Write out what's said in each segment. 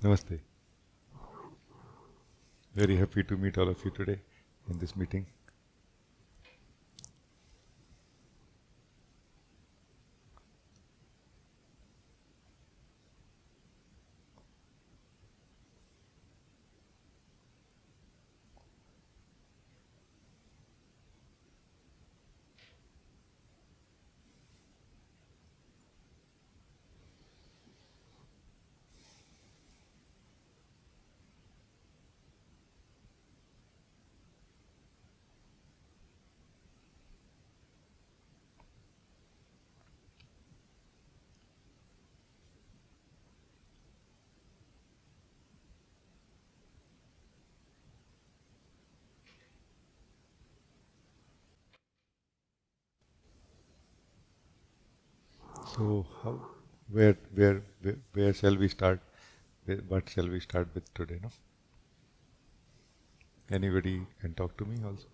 Namaste. Very happy to meet all of you today in this meeting. So, where shall we start? What shall we start with today? No? Anybody can talk to me also.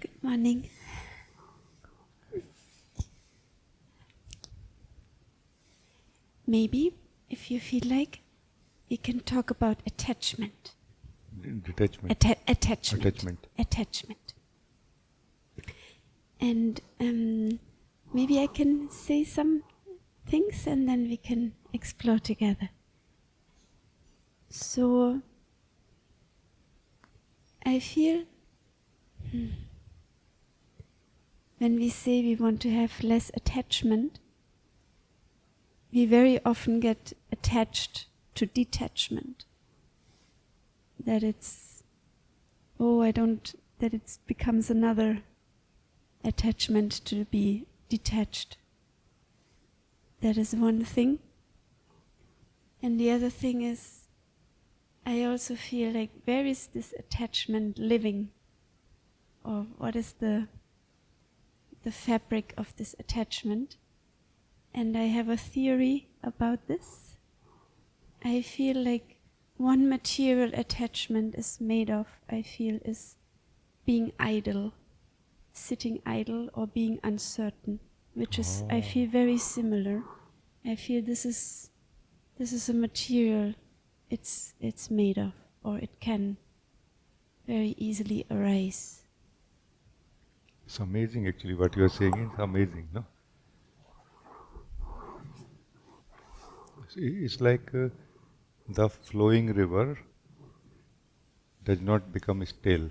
Good morning. Maybe, if you feel like, we can talk about attachment. Detachment. Attachment. Attachment. And maybe I can say some things and then we can explore together. So, I feel when we say we want to have less attachment, we very often get attached to detachment. That it's, that it becomes another attachment to be detached. That is one thing. And the other thing is, I also feel like, where is this attachment living? Or what is the fabric of this attachment? And I have a theory about this. I feel like one material attachment is made of, I feel, is being idle, sitting idle or being uncertain, which is, I feel, very similar. I feel this is a material it's made of, or it can very easily arise. It's amazing actually what you are saying is amazing, no? It's like the flowing river does not become stale.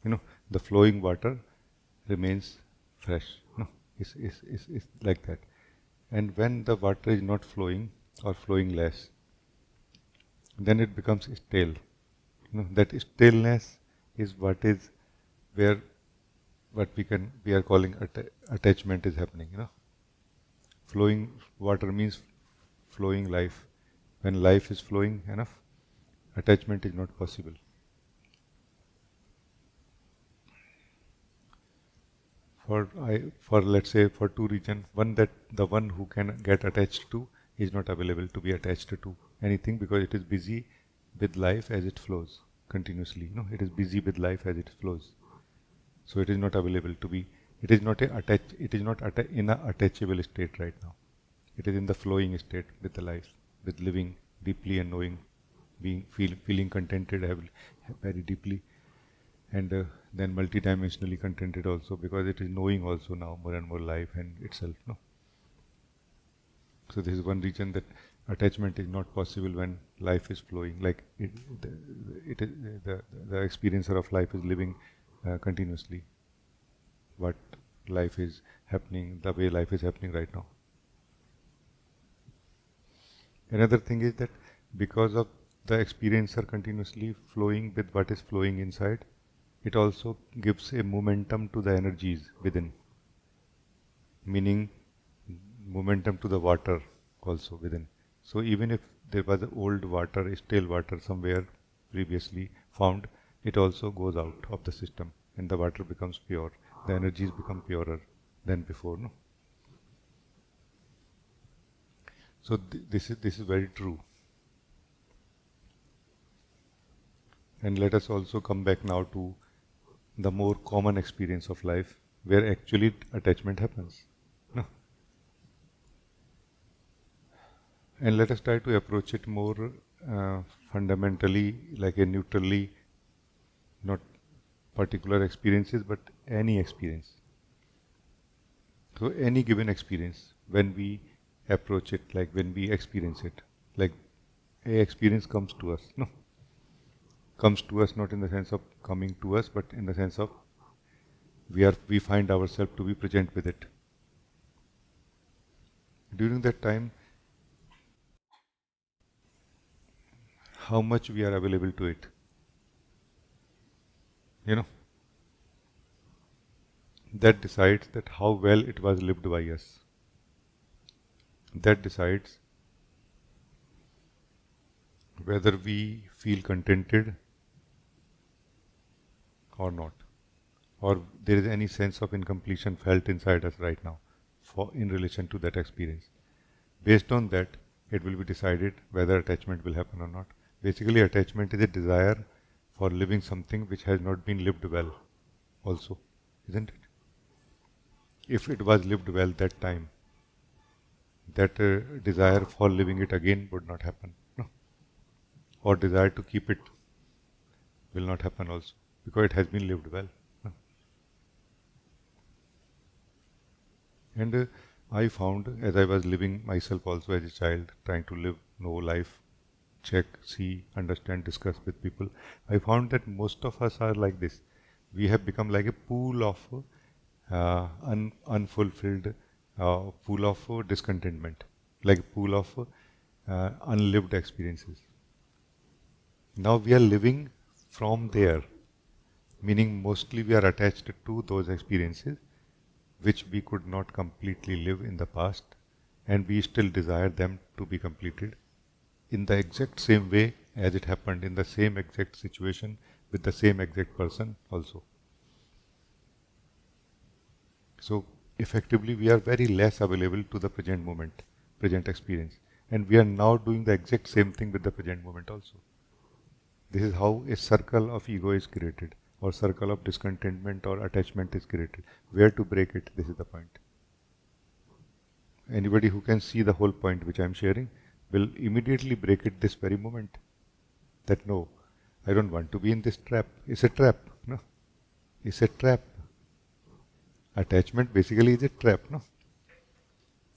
You know, the flowing water remains fresh. No, it's like that. And when the water is not flowing or flowing less, then it becomes stale. You know, that staleness is what is where we are calling attachment is happening. You know, flowing water means flowing life. When life is flowing enough, attachment is not possible. For let's say for two reasons. One, that the one who can get attached to is not available to be attached to anything because it is busy with life as it flows continuously. You know, it is busy with life as it flows. So it is not available to be. It is not in a attachable state right now. It is in the flowing state with the life, with living deeply and knowing, feeling contented very deeply, and then multidimensionally contented also, because it is knowing also now more and more life and itself. No. So this is one reason that attachment is not possible when life is flowing. Like the experiencer of life is living continuously. What life is happening, the way life is happening right now. Another thing is that because of the experiencer continuously flowing with what is flowing inside, it also gives a momentum to the energies within, meaning momentum to the water also within. So even if there was old water, stale water somewhere previously found, it also goes out of the system and the water becomes pure. The energies become purer than before. No? So this is very true. And let us also come back now to the more common experience of life, where actually attachment happens. No? And let us try to approach it more fundamentally, like a neutrally, not particular experiences, but any experience. So any given experience, when we approach it, like when we experience it, like a experience comes to us, no? Comes to us not in the sense of coming to us, but in the sense of we find ourselves to be present with it. During that time, how much we are available to it, that decides that how well it was lived by us. That decides whether we feel contented or not, or there is any sense of incompletion felt inside us right now in relation to that experience. Based on that, it will be decided whether attachment will happen or not. Basically, attachment is a desire for living something which has not been lived well also, isn't it? If it was lived well that time, that desire for living it again would not happen. No? Or desire to keep it will not happen also, because it has been lived well. No? And I found, as I was living myself also as a child, trying to live, know life, check, see, understand, discuss with people, I found that most of us are like this. We have become like a pool of unfulfilled, pool of discontentment, like a pool of unlived experiences. Now we are living from there, meaning mostly we are attached to those experiences which we could not completely live in the past, and we still desire them to be completed in the exact same way as it happened, in the same exact situation with the same exact person also. So effectively we are very less available to the present moment, present experience, and we are now doing the exact same thing with the present moment also. This is how a circle of ego is created, or circle of discontentment or attachment is created. Where to break it, this is the point. Anybody who can see the whole point which I am sharing will immediately break it this very moment. That no, I don't want to be in this trap. It's a trap, no? It's a trap. Attachment basically is a trap, no?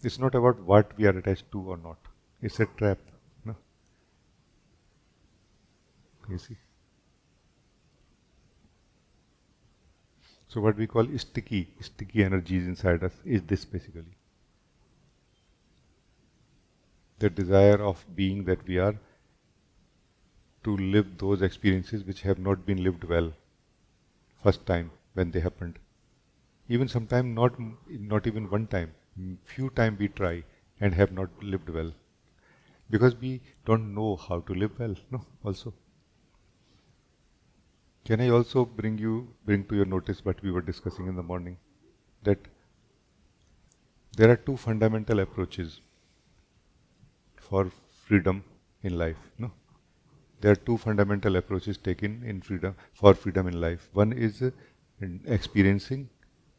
It's not about what we are attached to or not. It's a trap, no? You see? So what we call sticky energies inside us is this basically. The desire of being that we are, to live those experiences which have not been lived well first time when they happened. Even sometime not even one time, few times we try and have not lived well, because we don't know how to live well, no, also. Can I also bring to your notice what we were discussing in the morning, that there are two fundamental approaches for freedom in life, no? There are two fundamental approaches taken for freedom in life. One is experiencing,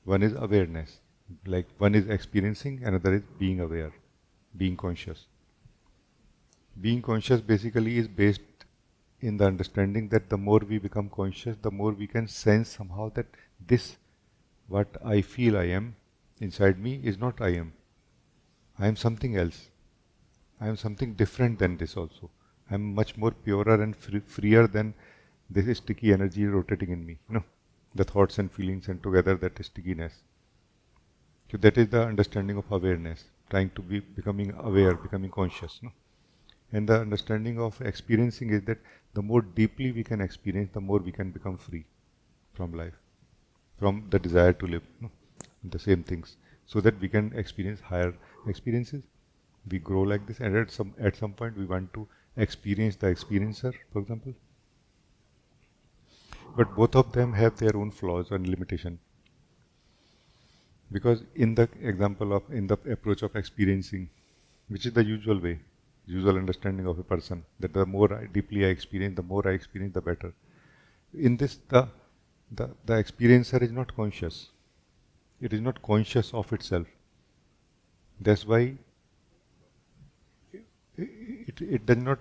one is awareness. Like one is experiencing, another is being aware, being conscious. Being conscious basically is based in the understanding that the more we become conscious, the more we can sense somehow that this, what I feel I am inside me, is not I am. I am something else. I am something different than this also. I am much more purer and freer than this sticky energy rotating in me. No, the thoughts and feelings and together that stickiness. So that is the understanding of awareness, trying to be becoming aware, becoming conscious. No? And the understanding of experiencing is that the more deeply we can experience, the more we can become free from life, from the desire to live, no? The same things, so that we can experience higher experiences. We grow like this, and at some point we want to experience the experiencer, for example. But both of them have their own flaws and limitation. Because in the approach of experiencing, which is the usual way, usual understanding of a person, that the more deeply I experience, the more I experience, the better. In this, the experiencer is not conscious. It is not conscious of itself. That's why it does not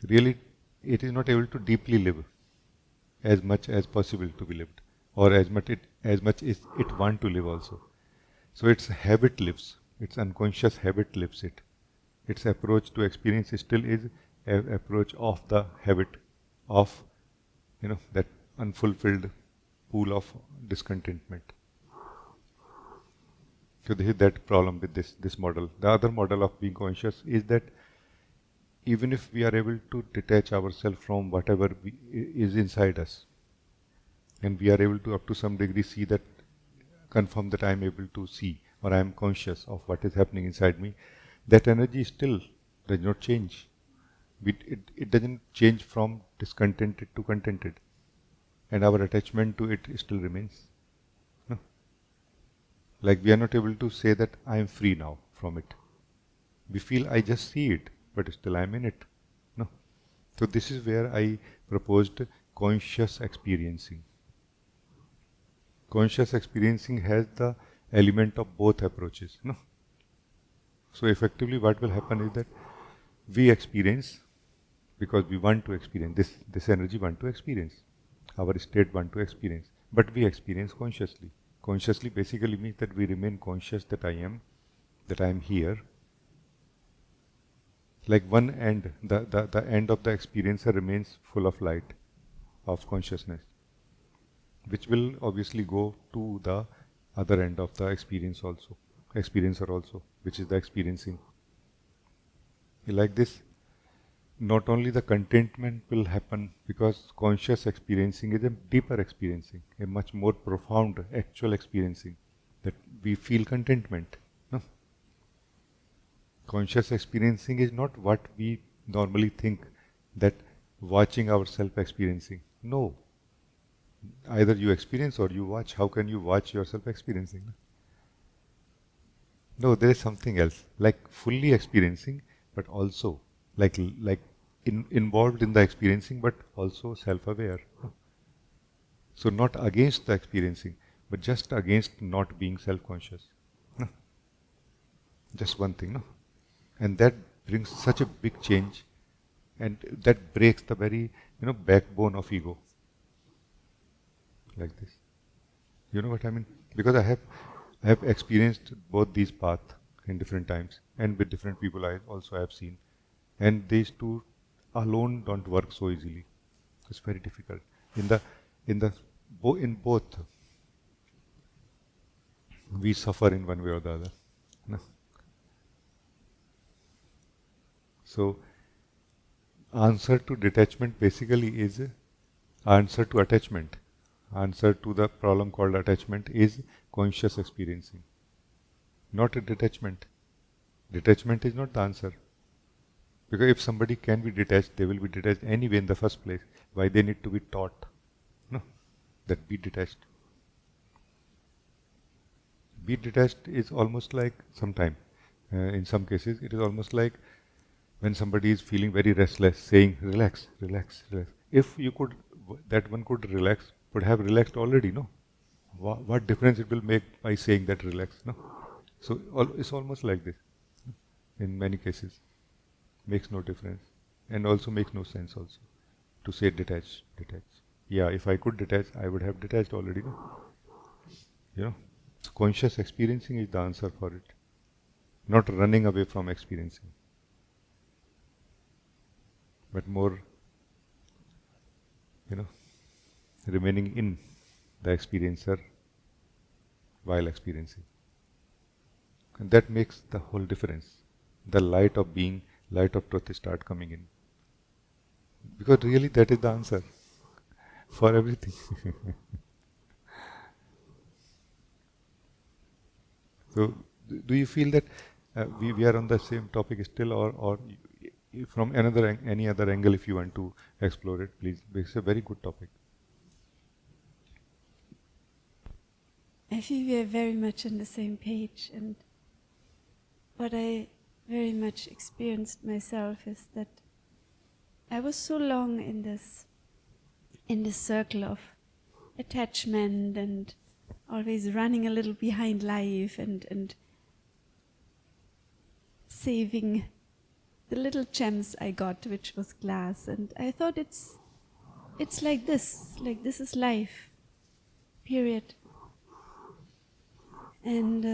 really, it is not able to deeply live as much as possible to be lived, or as much as it want to live also. So its habit lives, its unconscious habit lives it. Its approach to experience still is an approach of the habit of, that unfulfilled pool of discontentment. So this is that problem with this model. The other model of being conscious is that even if we are able to detach ourselves from whatever is inside us, and we are able to, up to some degree, see that, confirm that I am able to see, or I am conscious of what is happening inside me, that energy still does not change. It doesn't change from discontented to contented, and our attachment to it still remains. No? Like we are not able to say that I am free now from it. We feel I just see it, but still I am in it. No. So this is where I proposed conscious experiencing. Conscious experiencing has the element of both approaches. No. So effectively what will happen is that we experience because we want to experience. This energy want to experience. Our state want to experience. But we experience consciously. Consciously basically means that we remain conscious that I am here. Like one end, the end of the experiencer remains full of light, of consciousness, which will obviously go to the other end of the experiencer also, which is the experiencing. Like this, not only the contentment will happen, because conscious experiencing is a deeper experiencing, a much more profound actual experiencing, that we feel contentment. No? Conscious experiencing is not what we normally think, that watching ourselves experiencing. No. Either you experience or you watch. How can you watch yourself experiencing? No, there is something else, like fully experiencing, but also like involved in the experiencing, but also self-aware. So not against the experiencing, but just against not being self-conscious. No? Just one thing, no? And that brings such a big change, and that breaks the very, backbone of ego. Like this. You know what I mean? Because I have experienced both these paths in different times, and with different people I also have seen. And these two alone don't work so easily. It's very difficult. In both, we suffer in one way or the other. No? So, answer to detachment basically is answer to attachment. Answer to the problem called attachment is conscious experiencing, not a detachment. Detachment is not the answer. Because if somebody can be detached, they will be detached anyway in the first place. Why they need to be taught? No, that be detached. Be detached is almost like in some cases, it is almost like when somebody is feeling very restless, saying, relax, relax, relax. If that one could relax, would have relaxed already, no? What difference it will make by saying that relax, no? So it's almost like this in many cases. Makes no difference, and also makes no sense also to say detach. Yeah, if I could detach, I would have detached already, no? So conscious experiencing is the answer for it, not running away from experiencing, but more, remaining in the experiencer while experiencing. And that makes the whole difference. The light of being, light of truth start coming in. Because really that is the answer for everything. So, do you feel that we are on the same topic still, or from any other angle, if you want to explore it, please? It's a very good topic. I feel we are very much on the same page, and what I very much experienced myself is that I was so long in this in this circle of attachment and always running a little behind life and saving the little gems I got, which was glass. And I thought it's like this is life, period. And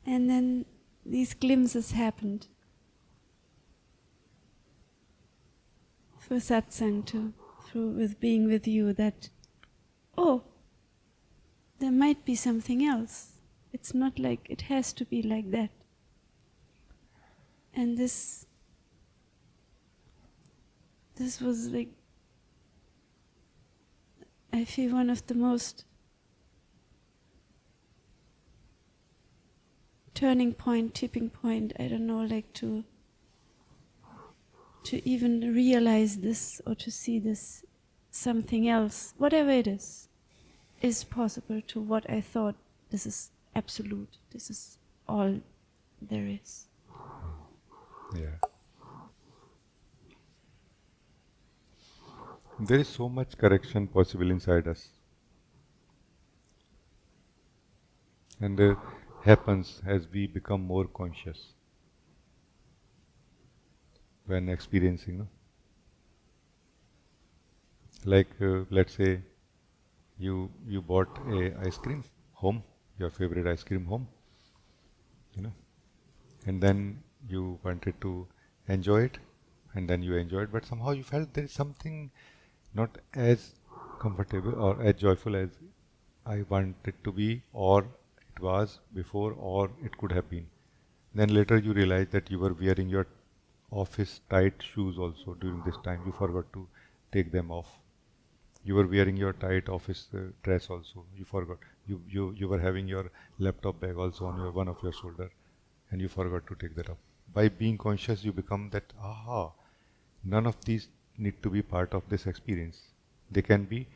and then these glimpses happened for satsang too, through with being with you, that oh, there might be something else. It's not like it has to be like that. And this was like, I feel one of the most turning point, tipping point, I don't know, like to even realize this or to see this something else, whatever it is possible to what I thought this is absolute, this is all there is. Yeah. There is so much correction possible inside us. And happens as we become more conscious when experiencing. No? Like let's say you bought a ice cream home, your favorite ice cream home, and then you wanted to enjoy it, and then you enjoyed, but somehow you felt there is something not as comfortable or as joyful as I want it to be, or it was before, or it could have been. Then later you realize that you were wearing your office tight shoes also during this time. You forgot to take them off. You were wearing your tight office dress also. You forgot. You were having your laptop bag also on one of your shoulder, and you forgot to take that off. By being conscious, you become that, aha, none of these need to be part of this experience. They can be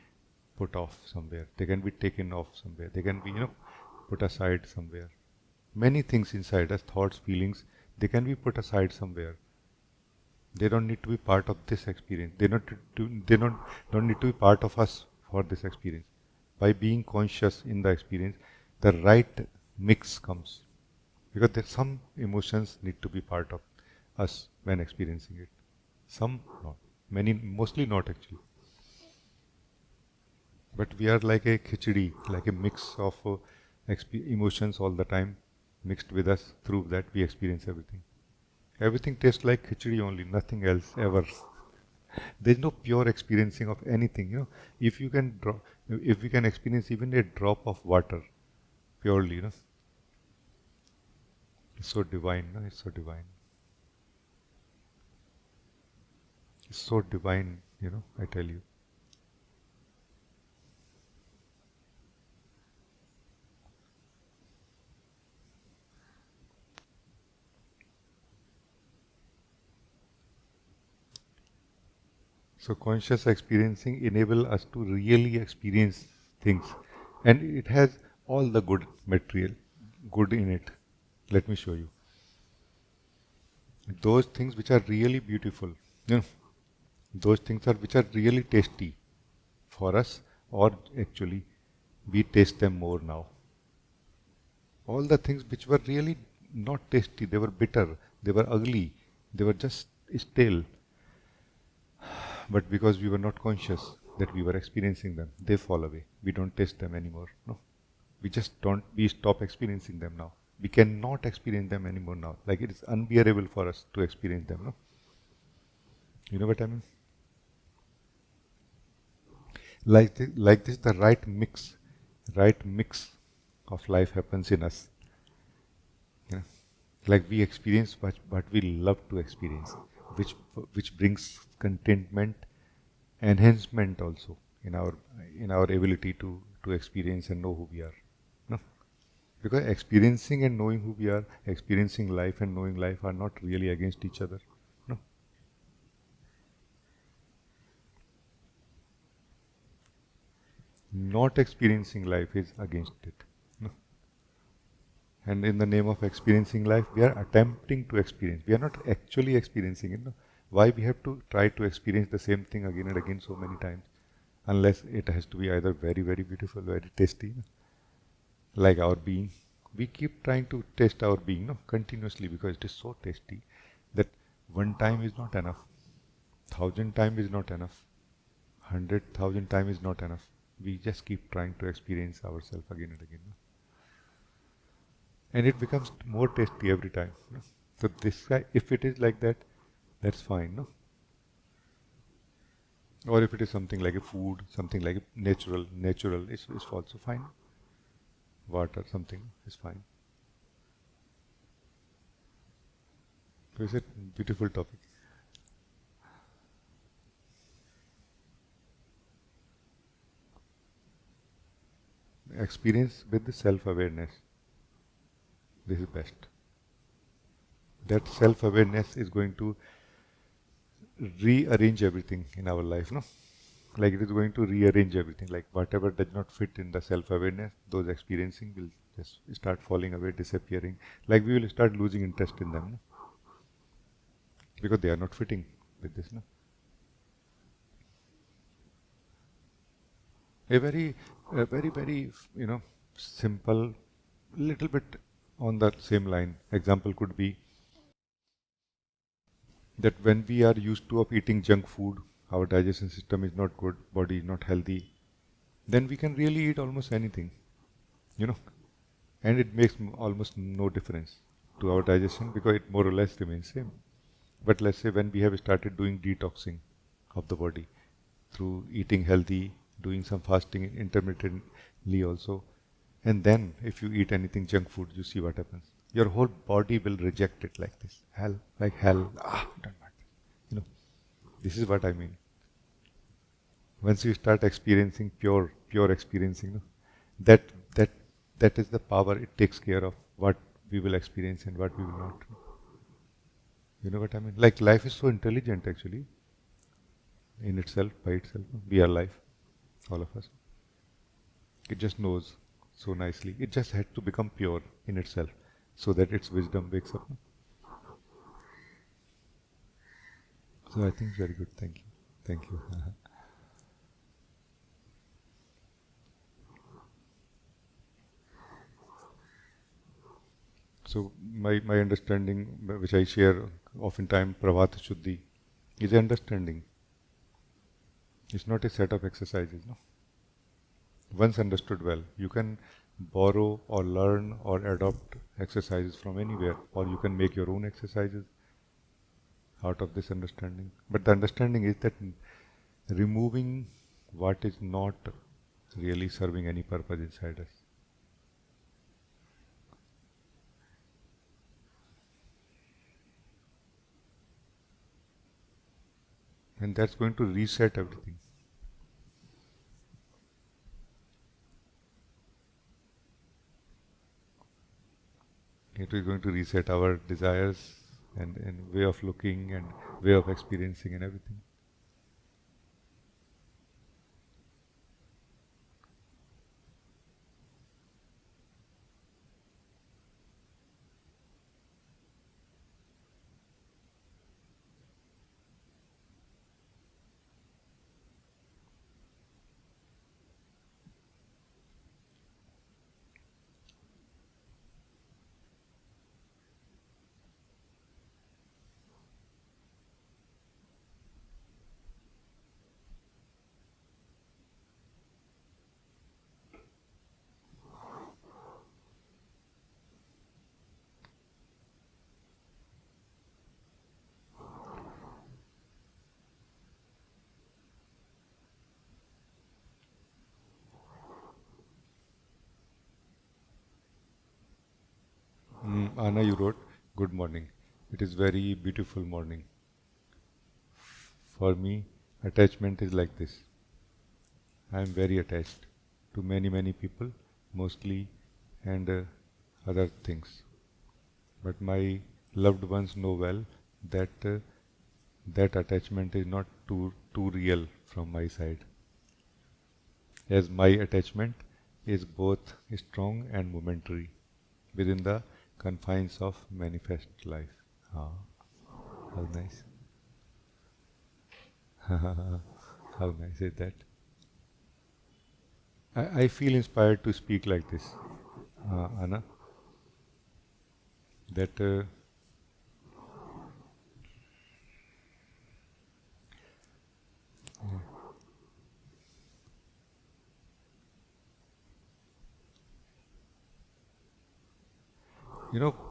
put off somewhere. They can be taken off somewhere. They can be, put aside somewhere. Many things inside us, thoughts, feelings, they can be put aside somewhere. They don't need to be part of this experience. They don't need to be part of us for this experience. By being conscious in the experience, the right mix comes. Because some emotions need to be part of us when experiencing it. Some not. Many, mostly not actually. But we are like a khichdi, like a mix of emotions all the time, mixed with us. Through that we experience everything. Everything tastes like khichdi only, nothing else ever. There is no pure experiencing of anything. If we can experience even a drop of water purely, it's so divine. It's so divine. It's so divine. I tell you. So conscious experiencing enable us to really experience things, and it has all the good material, good in it. Let me show you. Those things which are really beautiful, those things which are really tasty for us, or actually we taste them more now. All the things which were really not tasty, they were bitter, they were ugly, they were just stale. But because we were not conscious that we were experiencing them, they fall away. We don't taste them anymore. No, we stop experiencing them now. We cannot experience them anymore now. Like it is unbearable for us to experience them. No, you know what I mean? Like this, the right mix of life happens in us. Like we experience what we love to experience, which brings contentment, enhancement also in our ability to experience and know who we are. No, because experiencing and knowing who we are, experiencing life and knowing life are not really against each other. No, not experiencing life is against it. No, And in the name of experiencing life, we are attempting to experience. We are not actually experiencing it. No? Why we have to try to experience the same thing again and again so many times? Unless it has to be either very, very beautiful, very tasty, no? Like our being. We keep trying to taste our being, no, continuously, because it is so tasty that one time is not enough. 1,000 times is not enough. 100,000 times is not enough. We just keep trying to experience ourselves again and again. No? And it becomes more tasty every time. No? So this guy, if it is like that, that's fine. No? Or if it is something like a food, something like a natural is also fine. Water, something is fine. So it's a beautiful topic. Experience with the self-awareness. This is best. That self-awareness is going to rearrange everything in our life, no? Like it is going to rearrange everything. Like whatever does not fit in the self-awareness, those experiencing will just start falling away, disappearing. Like we will start losing interest in them, no? Because they are not fitting with this, no? A very, simple, little bit on that same line. Example could be that when we are used to of eating junk food, our digestion system is not good, body is not healthy, then we can really eat almost anything, and it makes almost no difference to our digestion because it more or less remains same. But let's say when we have started doing detoxing of the body through eating healthy, doing some fasting intermittently also, and then if you eat anything junk food, you see what happens. Your whole body will reject it like this. Hell, like hell. Don't want this. This is what I mean. Once you start experiencing pure experiencing, that is the power. It takes care of what we will experience and what we will not. You know what I mean? Like life is so intelligent actually, in itself, by itself. We are life, all of us. It just knows so nicely. It just had to become pure in itself so that its wisdom wakes up. So I think it's very good. Thank you. Thank you. So my understanding, which I share oftentimes, Pravat Shuddhi, is understanding. It's not a set of exercises, no? Once understood well, you can borrow or learn or adopt exercises from anywhere, or you can make your own exercises out of this understanding. But the understanding is that removing what is not really serving any purpose inside us. And that's going to reset everything. It is going to reset our desires and way of looking and way of experiencing and everything. Anna, you wrote, "Good morning. It is very beautiful morning. For me, attachment is like this. I am very attached to many people, mostly, and other things. But my loved ones know well that that attachment is not too real from my side, as my attachment is both strong and momentary. within the confines of manifest life. Ah, how nice. How nice is that? I feel inspired to speak like this, Anna. That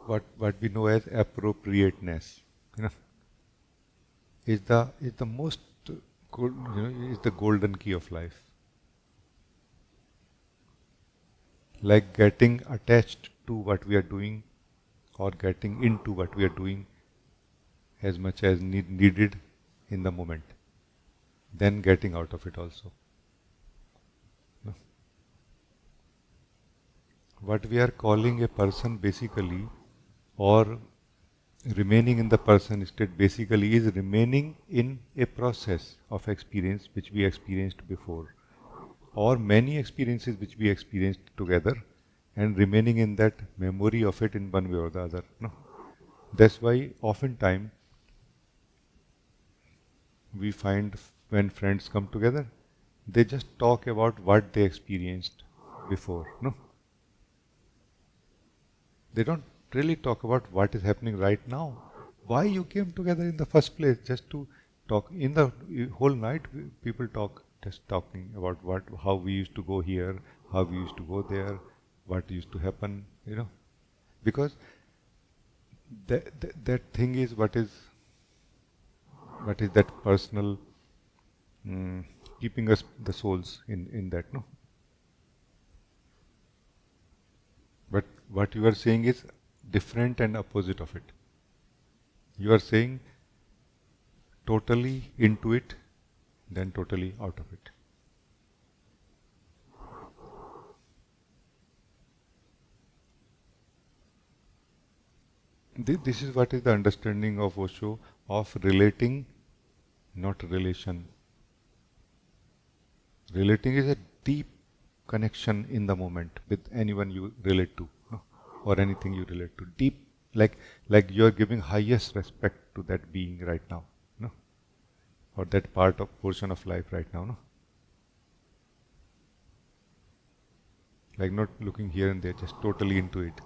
what we know as appropriateness, you know, is the most is the golden key of life. Like getting attached to what we are doing, or getting into what we are doing as much as needed in the moment, then getting out of it also. No? What we are calling a person basically, or remaining in the person state basically, is remaining in a process of experience which we experienced before, or many experiences which we experienced together, and remaining in that memory of it in one way or the other. No? That's why oftentimes we find when friends come together, they just talk about what they experienced before. No? They don't really talk about what is happening right now. Why you came together in the first place, just to talk. In the whole night, people talk, just talking about how we used to go here, how we used to go there, what used to happen, because that thing is what is that personal, keeping us the souls in that, no? But what you are saying is different and opposite of it. You are saying totally into it, then totally out of it. This is what is the understanding of Osho of relating, not relation. Relating is a deep connection in the moment with anyone you relate to, or anything you relate to. Deep, like you are giving highest respect to that being right now, no? Or that portion of life right now, no? Like not looking here and there, just totally into it,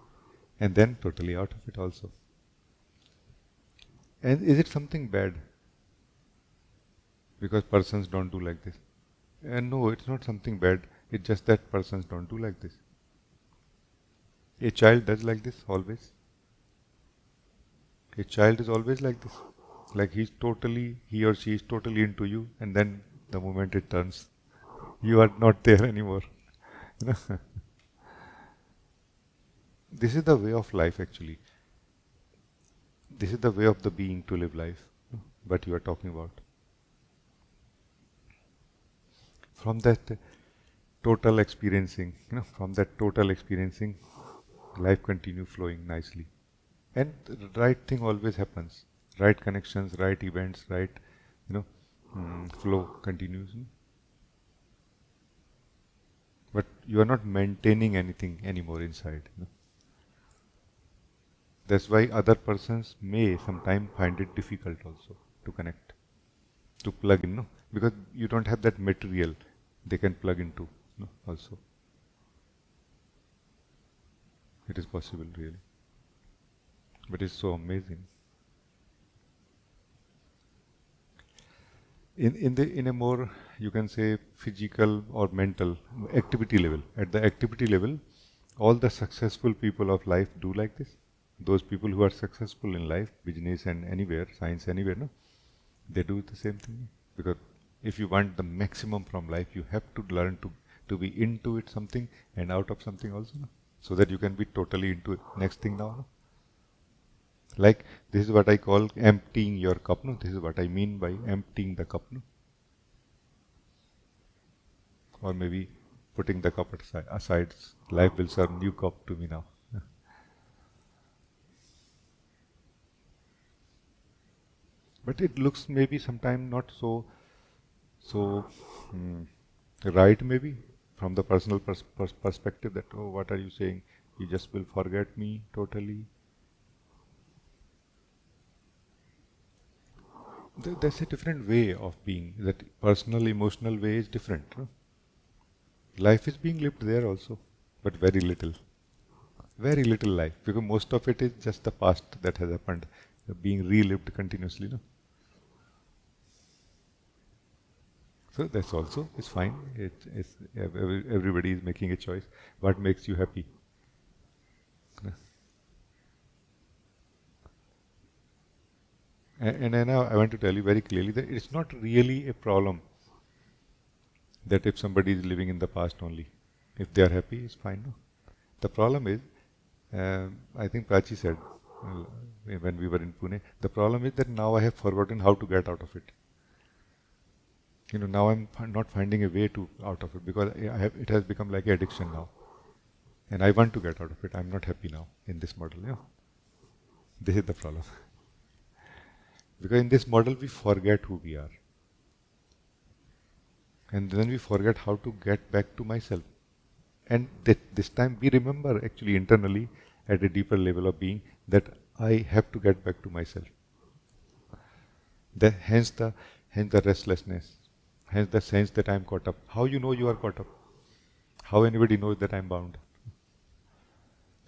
and then totally out of it also. And is it something bad? Because persons don't do like this. And no, it's not something bad. It's just that persons don't do like this. A child does like this always. A child is always like this. Like he or she is totally into you, and then the moment it turns, you are not there anymore. This is the way of life actually. This is the way of the being to live life, what you are talking about. From that total experiencing, life continues flowing nicely. And the right thing always happens. Right connections, right events, right, flow continues. But you are not maintaining anything anymore inside. That's why other persons may sometimes find it difficult also to connect, to plug in, no? Because you don't have that material they can plug into, no? Also. It is possible really. But it's so amazing. In a more, you can say, physical or mental activity level, at the activity level, all the successful people of life do like this. Those people who are successful in life, business and anywhere, science anywhere, no? They do the same thing. Because if you want the maximum from life, you have to learn to be into it something and out of something also, no? So that you can be totally into it. Next thing now, no? Like this is what I call emptying your cup, no? This is what I mean by emptying the cup, no? Or maybe putting the cup aside. Life will serve new cup to me now. But it looks maybe sometimes not so right, maybe from the personal perspective, that, oh, what are you saying? You just will forget me totally. That's a different way of being. That personal, emotional way is different. No? Life is being lived there also, but very little. Very little life, because most of it is just the past that has happened, being relived continuously. No? So that's also is fine. Everybody is making a choice. What makes you happy? And now I want to tell you very clearly that it's not really a problem that if somebody is living in the past only, if they are happy, it's fine. No? The problem is, I think Prachi said when we were in Pune, the problem is that now I have forgotten how to get out of it. Now I'm not finding a way to out of it, because it has become like addiction now. And I want to get out of it. I'm not happy now in this model. This is the problem. Because in this model we forget who we are. And then we forget how to get back to myself. And this time we remember actually internally at a deeper level of being that I have to get back to myself. Hence the restlessness, hence the sense that I am caught up. How you know you are caught up? How anybody knows that I am bound?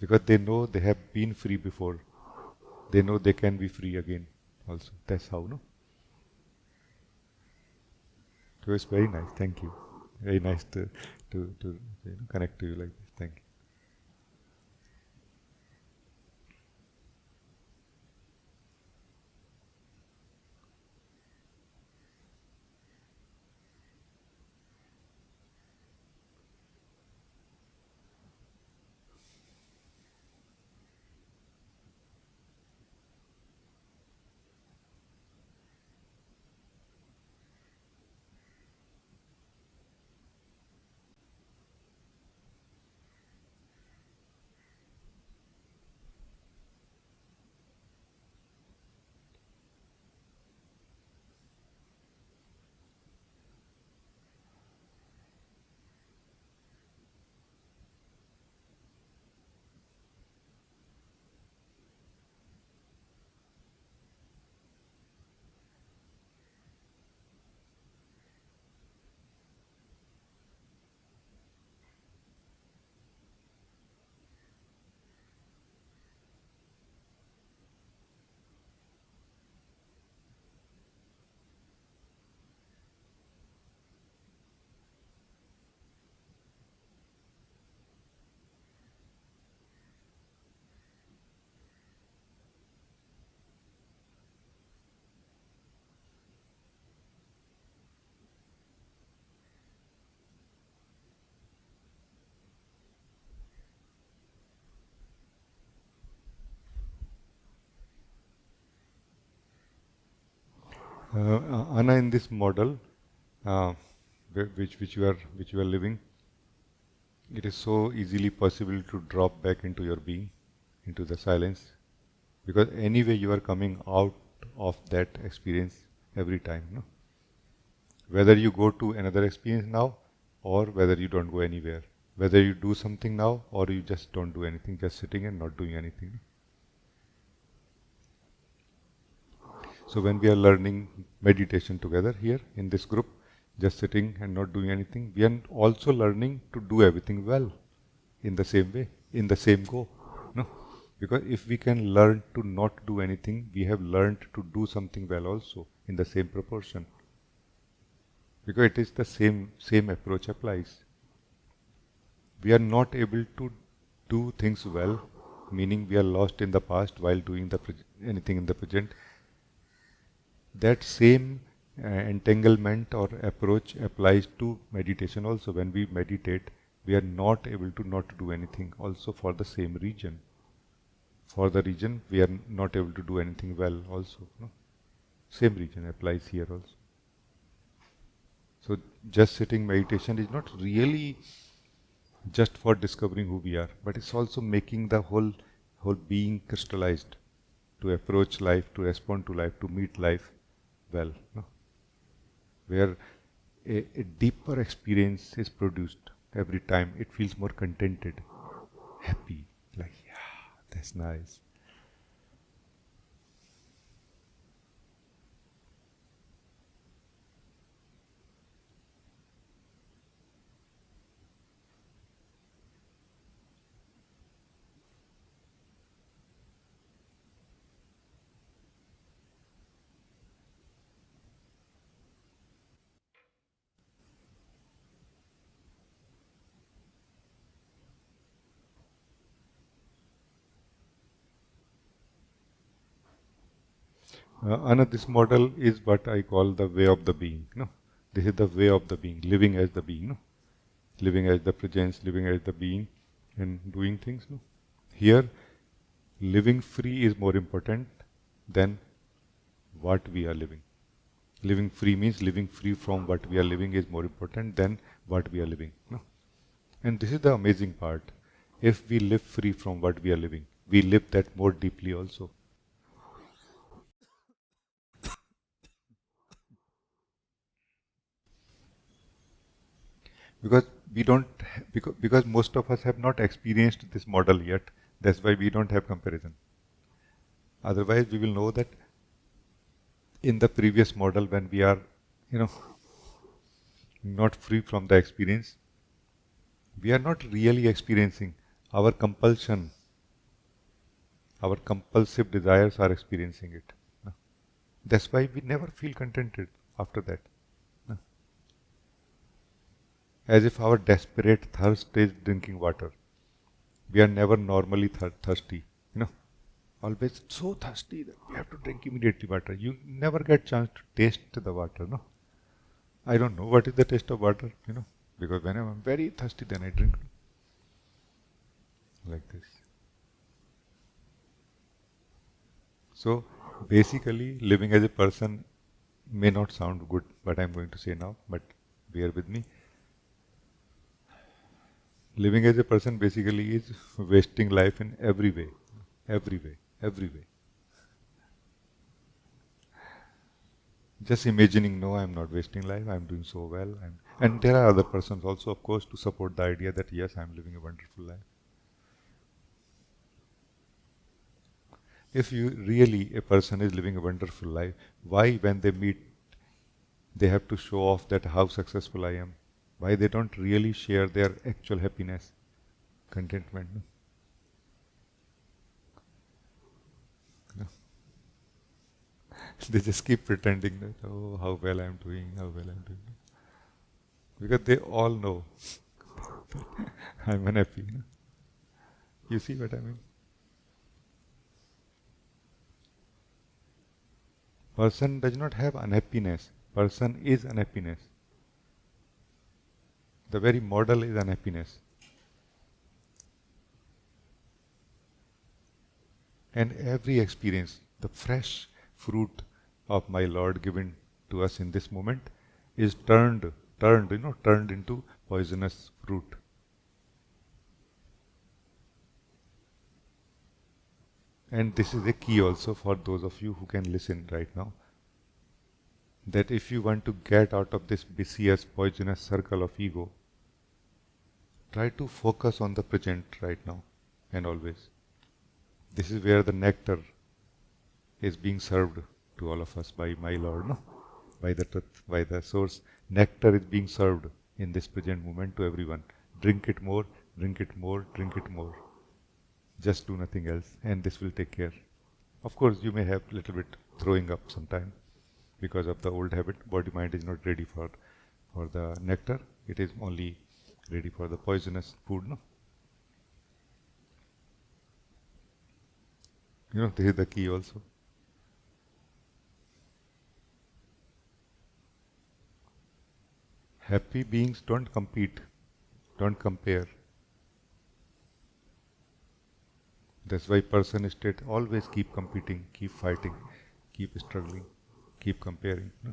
Because they know they have been free before. They know they can be free again also. That's how, no? So it's very nice. Thank you. Very nice to connect to you like this. Thank you. Anna, in this model, which you are living, it is so easily possible to drop back into your being, into the silence, because anyway you are coming out of that experience every time. No? Whether you go to another experience now, or whether you don't go anywhere, whether you do something now, or you just don't do anything, just sitting and not doing anything. No? So when we are learning meditation together here in this group, just sitting and not doing anything, we are also learning to do everything well in the same way, in the same go. No? Because if we can learn to not do anything, we have learned to do something well also in the same proportion. Because it is the same approach applies. We are not able to do things well, meaning we are lost in the past while doing anything in the present. That same entanglement or approach applies to meditation also. When we meditate, we are not able to not do anything also for the same reason. For the reason we are not able to do anything well also. No? Same reason applies here also. So just sitting meditation is not really just for discovering who we are, but it's also making the whole being crystallized to approach life, to respond to life, to meet life well, no? Where a deeper experience is produced every time. It feels more contented, happy, That's nice. Another this model is what I call the way of the being. No, this is the way of the being, living as the being. No, living as the presence, living as the being, and doing things. No, here, living free is more important than what we are living. Living free means living free from what we are living is more important than what we are living. No, and this is the amazing part. If we live free from what we are living, we live that more deeply also. Because we don't, because most of us have not experienced this model yet. That's why we don't have comparison. Otherwise, we will know that in the previous model, when we are, not free from the experience, we are not really experiencing. Our compulsion, our compulsive desires are experiencing it. That's why we never feel contented after that. As if our desperate thirst is drinking water. We are never normally thirsty. Always so thirsty that we have to drink immediately water. You never get chance to taste the water, no? I don't know what is the taste of water, because when I'm very thirsty, then I drink. Like this. So, basically, living as a person may not sound good, what I'm going to say now, but bear with me. Living as a person basically is wasting life in every way, every way, every way. Just imagining, no, I'm not wasting life, I'm doing so well. And there are other persons also, of course, to support the idea that yes, I'm living a wonderful life. If you really, a person is living a wonderful life, why when they meet, they have to show off that how successful I am? Why they don't really share their actual happiness, contentment? No? They just keep pretending that, oh, how well I'm doing, how well I'm doing. Because they all know I'm unhappy. You see what I mean? Person does not have unhappiness. Person is unhappiness. The very model is unhappiness. And every experience, the fresh fruit of my Lord given to us in this moment is turned into poisonous fruit. And this is a key also for those of you who can listen right now. That if you want to get out of this vicious, poisonous circle of ego, try to focus on the present right now and always. This is where the nectar is being served to all of us by my Lord, no? By the truth, by the source. Nectar is being served in this present moment to everyone. Drink it more, drink it more, drink it more. Just do nothing else, and this will take care. Of course, you may have a little bit throwing up sometime because of the old habit. Body-mind is not ready for the nectar. It is only ready for the poisonous food, no? This is the key also. Happy beings don't compete, don't compare. That's why person state always keep competing, keep fighting, keep struggling, keep comparing. No?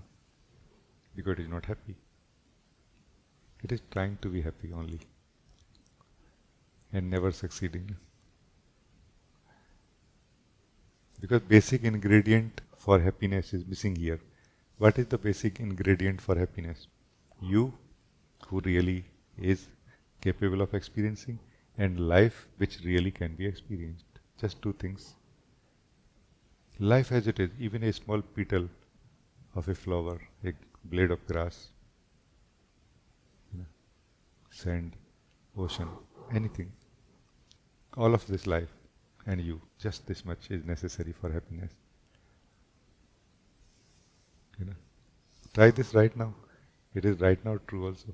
Because it is not happy. It is trying to be happy only and never succeeding. Because basic ingredient for happiness is missing here. What is the basic ingredient for happiness? You, who really is capable of experiencing, and life which really can be experienced. Just two things. Life as it is, even a small petal of a flower, a blade of grass, sand, ocean, anything. All of this life and you, just this much is necessary for happiness. Try this right now. It is right now true also.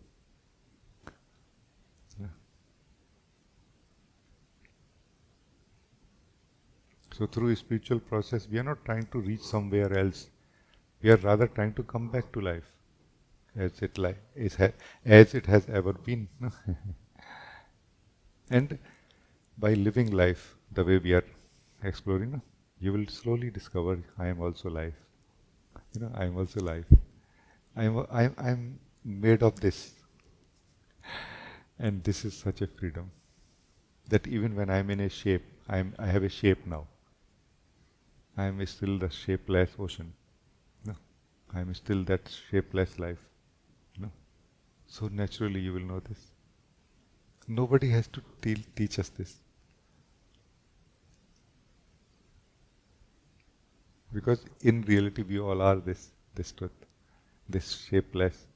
So through a spiritual process, we are not trying to reach somewhere else. We are rather trying to come back to life as it has ever been. And by living life the way we are exploring, you will slowly discover, I am also life. I am also life. I am made of this. And this is such a freedom that even when I am in a shape, I have a shape now. I am still the shapeless ocean. No, I am still that shapeless life. No, so naturally you will know this. Nobody has to teach us this. Because in reality we all are this truth, this shapeless,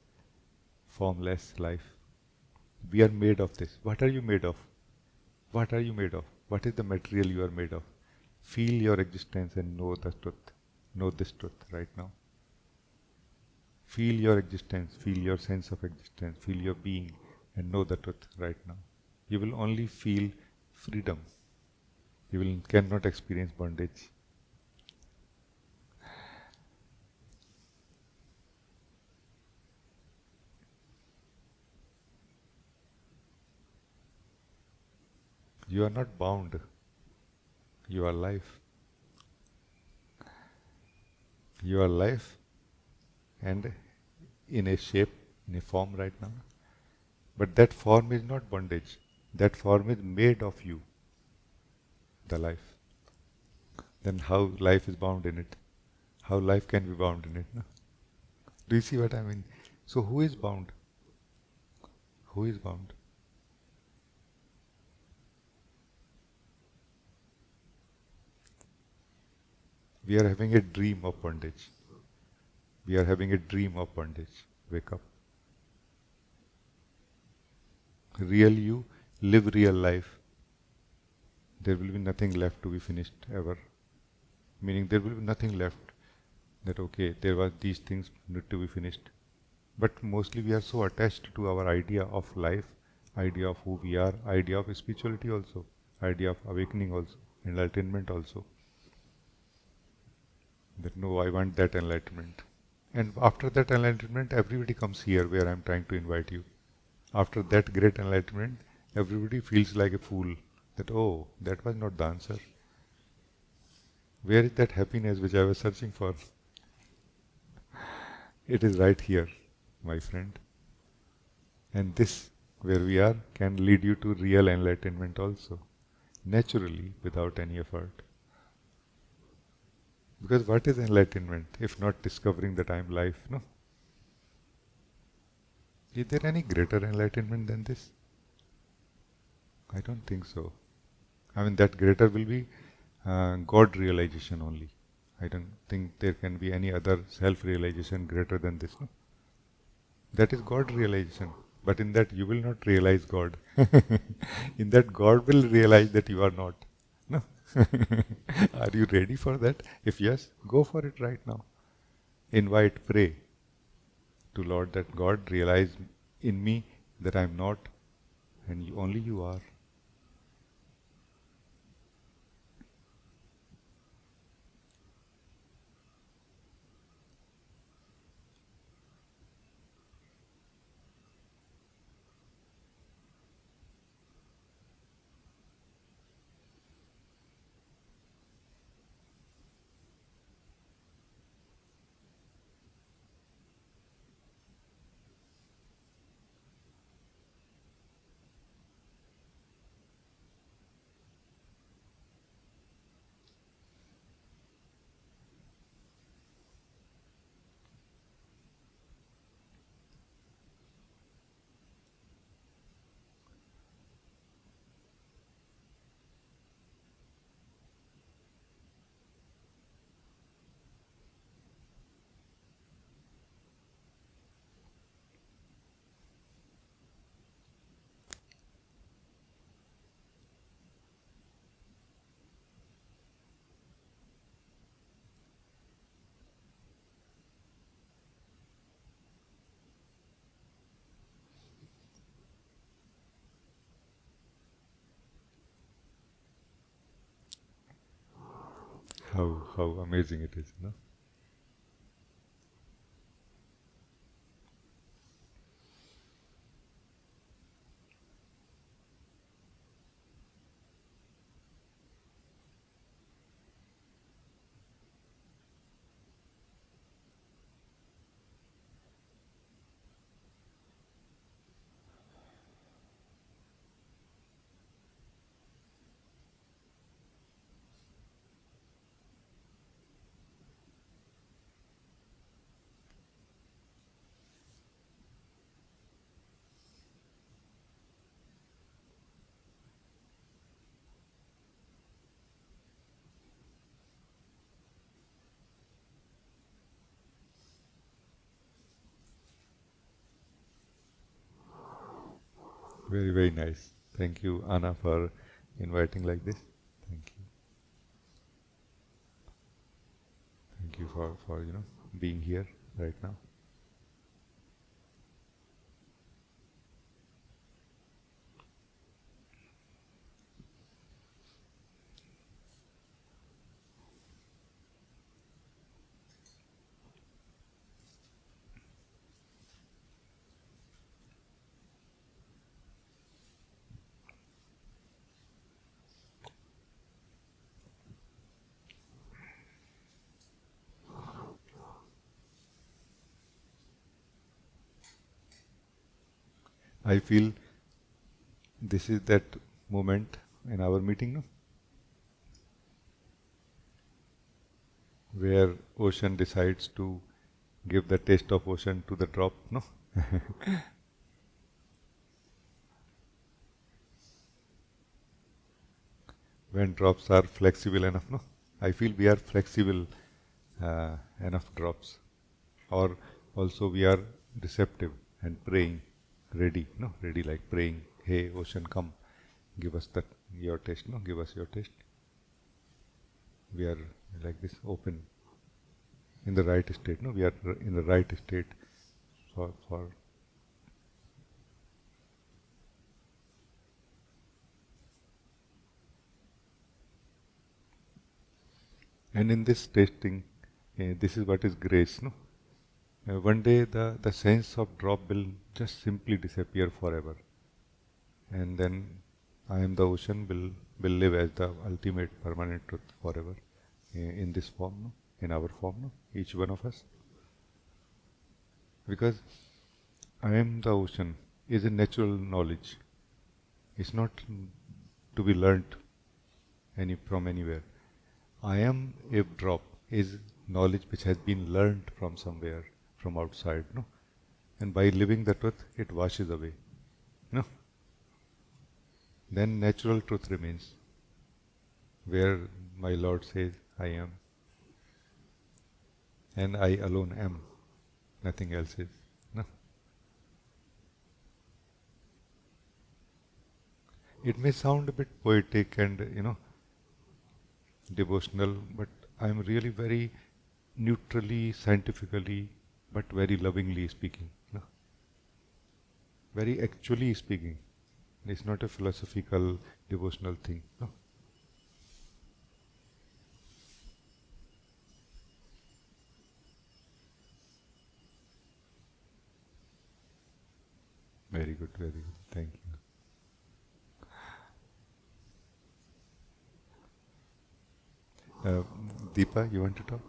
formless life. We are made of this. What are you made of? What are you made of? What is the material you are made of? Feel your existence and know the truth. Know this truth right now. Feel your existence, feel your sense of existence, feel your being, and know the truth right now. You will only feel freedom. You cannot experience bondage. You are not bound. You are life. You are life and in a shape, in a form right now. But that form is not bondage. That form is made of you, the life. Then how life is bound in it? How life can be bound in it? No? Do you see what I mean? So who is bound? Who is bound? We are having a dream of bondage. We are having a dream of bondage. Wake up. Real you, live real life. There will be nothing left to be finished ever. Meaning there will be nothing left that, okay, there was these things need to be finished. But mostly we are so attached to our idea of life, idea of who we are, idea of spirituality also, idea of awakening also, enlightenment also. That no, I want that enlightenment. And after that enlightenment, everybody comes here where I am trying to invite you. After that great enlightenment, everybody feels like a fool that, oh, that was not the answer. Where is that happiness which I was searching for? It is right here, my friend. And this, where we are, can lead you to real enlightenment also, naturally, without any effort. Because what is enlightenment if not discovering that I am life? No. Is there any greater enlightenment than this? I don't think so. I mean, that greater will be God realization only. I don't think there can be any other self-realization greater than this. No? That is God realization. But in that you will not realize God. In that God will realize that you are not. No. Are you ready for that? If yes, go for it right now. Invite, pray to Lord that God realize in me that I am not and only you are. how amazing it is, no? Very, very nice. Thank you, Anna, for inviting like this. Thank you. Thank you for being here right now. I feel this is that moment in our meeting, no? Where ocean decides to give the taste of ocean to the drop, no? When drops are flexible enough, no? I feel we are flexible enough drops, or also we are receptive and praying, ready, no? Ready like praying, hey ocean, come, give us your taste, no? Give us your taste. We are like this, open, in the right state, no? We are in the right state for and in this tasting, this is what is grace, no? One day the sense of drop will just simply disappear forever, and then I am the ocean will live as the ultimate permanent truth forever, in this form, no? In our form, no? Each one of us. Because I am the ocean is a natural knowledge. It's not to be learnt from anywhere. I am a drop is knowledge which has been learnt from somewhere, from outside, no? And by living the truth, it washes away, no? Then natural truth remains, where my Lord says, I am, and I alone am, nothing else is, no? It may sound a bit poetic and, devotional, but I am really very neutrally, scientifically, but very lovingly speaking, no? Very actually speaking. It's not a philosophical, devotional thing, no? Very good, very good. Thank you. Deepa, you want to talk?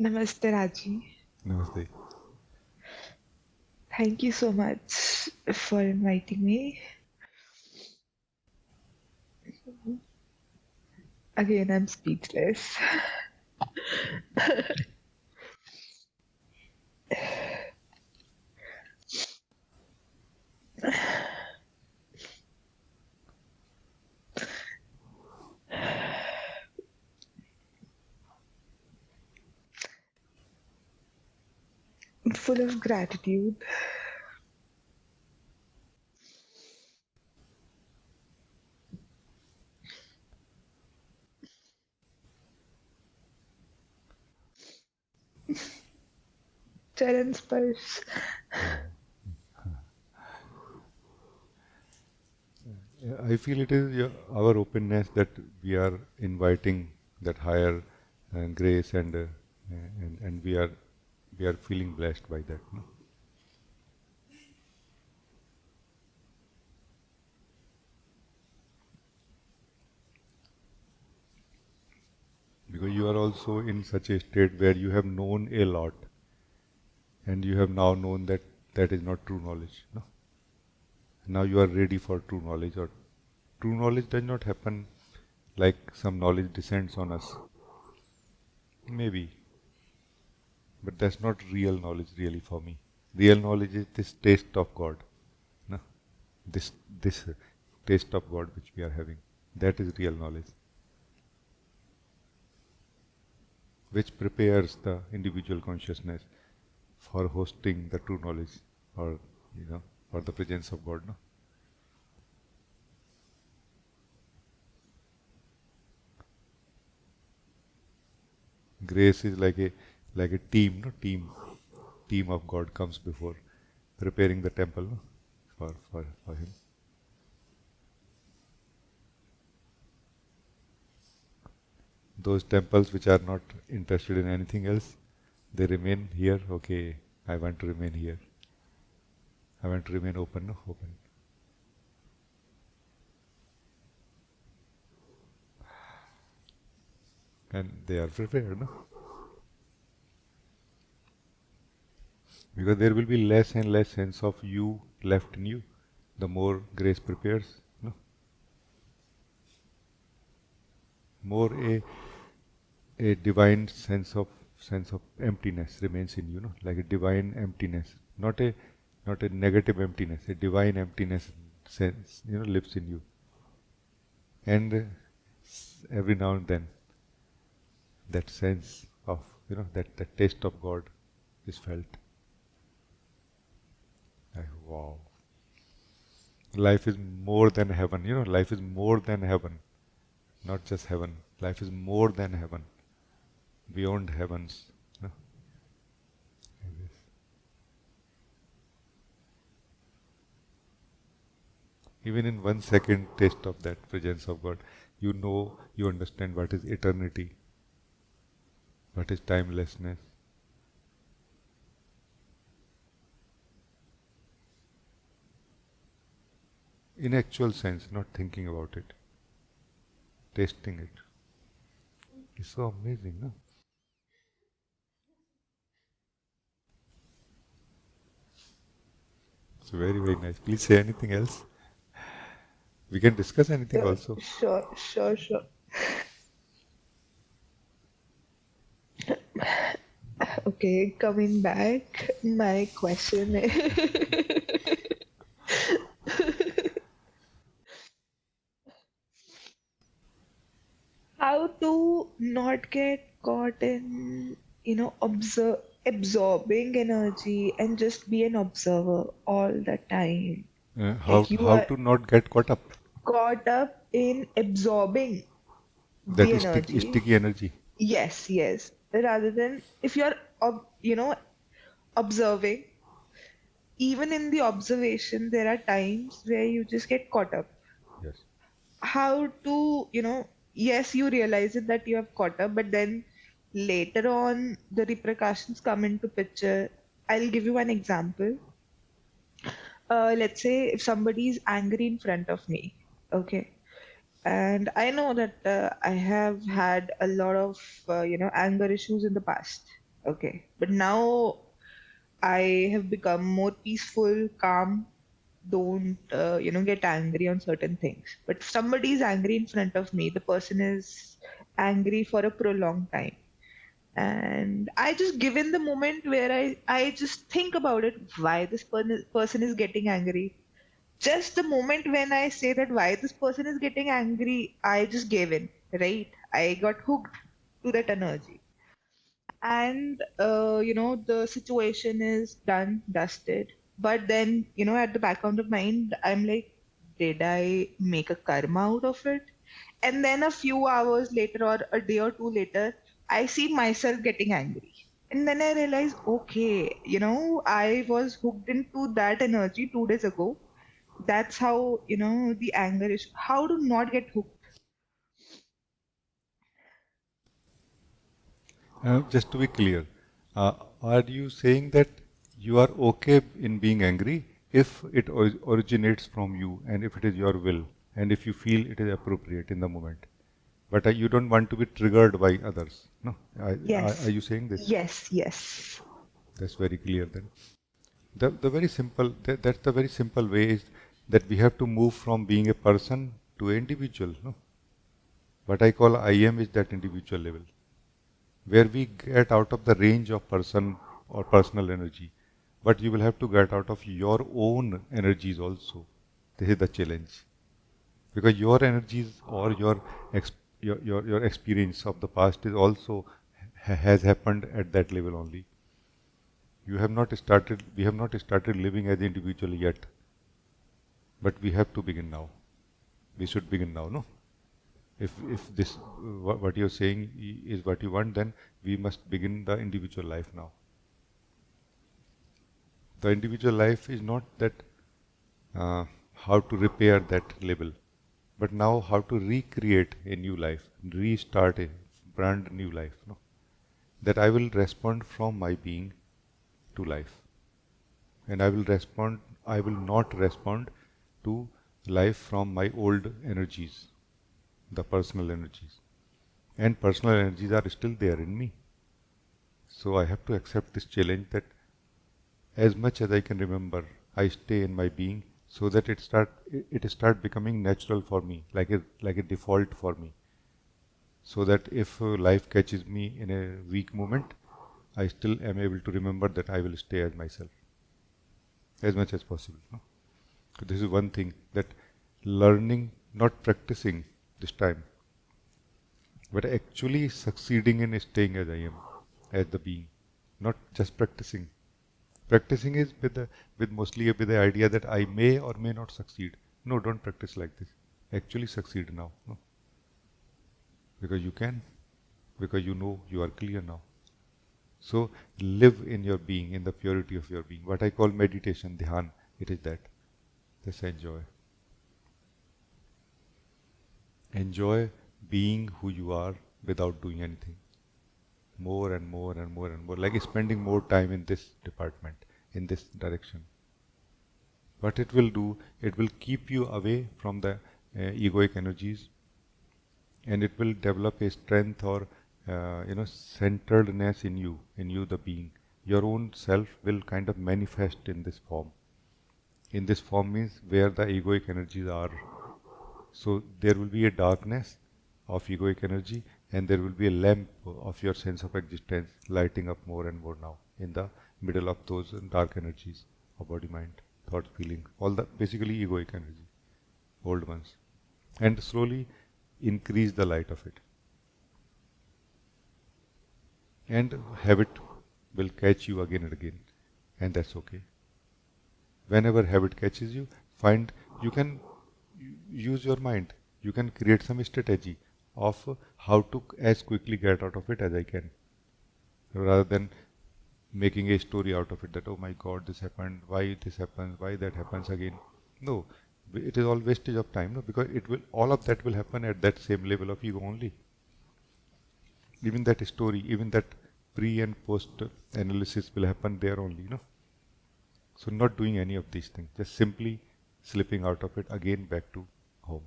Namaste, Rajee. Namaste. Thank you so much for inviting me. Again, I'm speechless. Full of gratitude. Charan Sparsh. I feel it is our openness that we are inviting that higher grace, and we are feeling blessed by that. No? Because you are also in such a state where you have known a lot, and you have now known that that is not true knowledge. No? Now you are ready for true knowledge, or true knowledge does not happen like some knowledge descends on us. Maybe. But that's not real knowledge really for me. Real knowledge is this taste of God. No? This taste of God which we are having. That is real knowledge. Which prepares the individual consciousness for hosting the true knowledge, or or the presence of God. No? Grace is like a team, no? Team of God comes before preparing the temple, no? for him. Those temples which are not interested in anything else, they remain here. Okay, I want to remain here. I want to remain open, no? Open. And they are prepared, no? Because there will be less and less sense of you left in you, the more grace prepares, no? More a divine sense of emptiness remains in you, no? Like a divine emptiness, not a negative emptiness, a divine emptiness sense, lives in you. And every now and then, that sense of, that taste of God is felt. Wow. Life is more than heaven, life is more than heaven. Not just heaven, life is more than heaven. Beyond heavens. No? Even in 1 second taste of that presence of God, you understand what is eternity, what is timelessness. In actual sense, not thinking about it, tasting it. It's so amazing, no? It's very, very nice. Please say anything else. We can discuss anything also. Sure. Okay, coming back, my question is how to not get caught in, absorbing energy and just be an observer all the time. How Are to not get caught up? caught up in absorbing That the is energy. sticky energy. Yes. Rather than if you're, observing, even in the observation, there are times where you just get caught up. Yes. How to, yes, you realize it that you have caught up, but then later on, the repercussions come into picture. I'll give you an example. Let's say if somebody is angry in front of me, okay, and I know that I have had a lot of anger issues in the past, okay, but now I have become more peaceful, calm, don't get angry on certain things. But if somebody is angry in front of me, the person is angry for a prolonged time, and I just give in the moment where I just think about it, why this person is getting angry. Just the moment when I say that why this person is getting angry, I just gave in, right? I got hooked to that energy. And, the situation is done, dusted. But then, at the background of mind, I'm like, did I make a karma out of it? And then a few hours later or a day or two later, I see myself getting angry. And then I realize, okay, I was hooked into that energy 2 days ago. That's how, the anger is. How to not get hooked. Just to be clear, are you saying that you are okay in being angry if it originates from you and if it is your will and if you feel it is appropriate in the moment? But you don't want to be triggered by others. No? Are Yes. you saying this? Yes, yes. That's very clear then. The very simple, that's the very simple way is that we have to move from being a person to an individual. No? What I call I am is that individual level, where we get out of the range of person or personal energy. But you will have to get out of your own energies also. This is the challenge. Because your energies or your experience of the past is also has happened at that level only. We have not started living as individual yet. But we have to begin now. We should begin now, no? If this what you're saying is what you want, then we must begin the individual life now. The individual life is not that how to repair that label, but now how to recreate a new life, restart a brand new life. No? That I will respond from my being to life, and I will not respond to life from my old energies, the personal energies. And personal energies are still there in me. So I have to accept this challenge that as much as I can remember, I stay in my being so that it start becoming natural for me, like a default for me. So that if life catches me in a weak moment, I still am able to remember that I will stay as myself as much as possible. No? So this is one thing, that learning, not practicing this time, but actually succeeding in staying as I am, as the being, not just practicing. Practicing is with mostly with the idea that I may or may not succeed. No, don't practice like this. Actually succeed now. No? Because you can, because you know, you are clear now. So live in your being, in the purity of your being. What I call meditation, dhyan, it is that. Just enjoy. Enjoy being who you are without doing anything. More and more and more and more, like spending more time in this department, in this direction. What it will do, it will keep you away from the egoic energies, and it will develop a strength or centeredness in you the being. Your own self will kind of manifest in this form. In this form means where the egoic energies are. So there will be a darkness of egoic energy, and there will be a lamp of your sense of existence lighting up more and more now in the middle of those dark energies of body, mind, thought, feeling, all the basically egoic energy, old ones. And slowly increase the light of it. And habit will catch you again and again, and that's okay. Whenever habit catches you, you can use your mind. You can create some strategy of how to as quickly get out of it as I can, rather than making a story out of it that, oh my God, this happened, why this happens, why that happens again. No, it is all wastage of time, no, because all of that will happen at that same level of ego only. Even that story, even that pre and post analysis will happen there only, no. So not doing any of these things, just simply slipping out of it again back to home.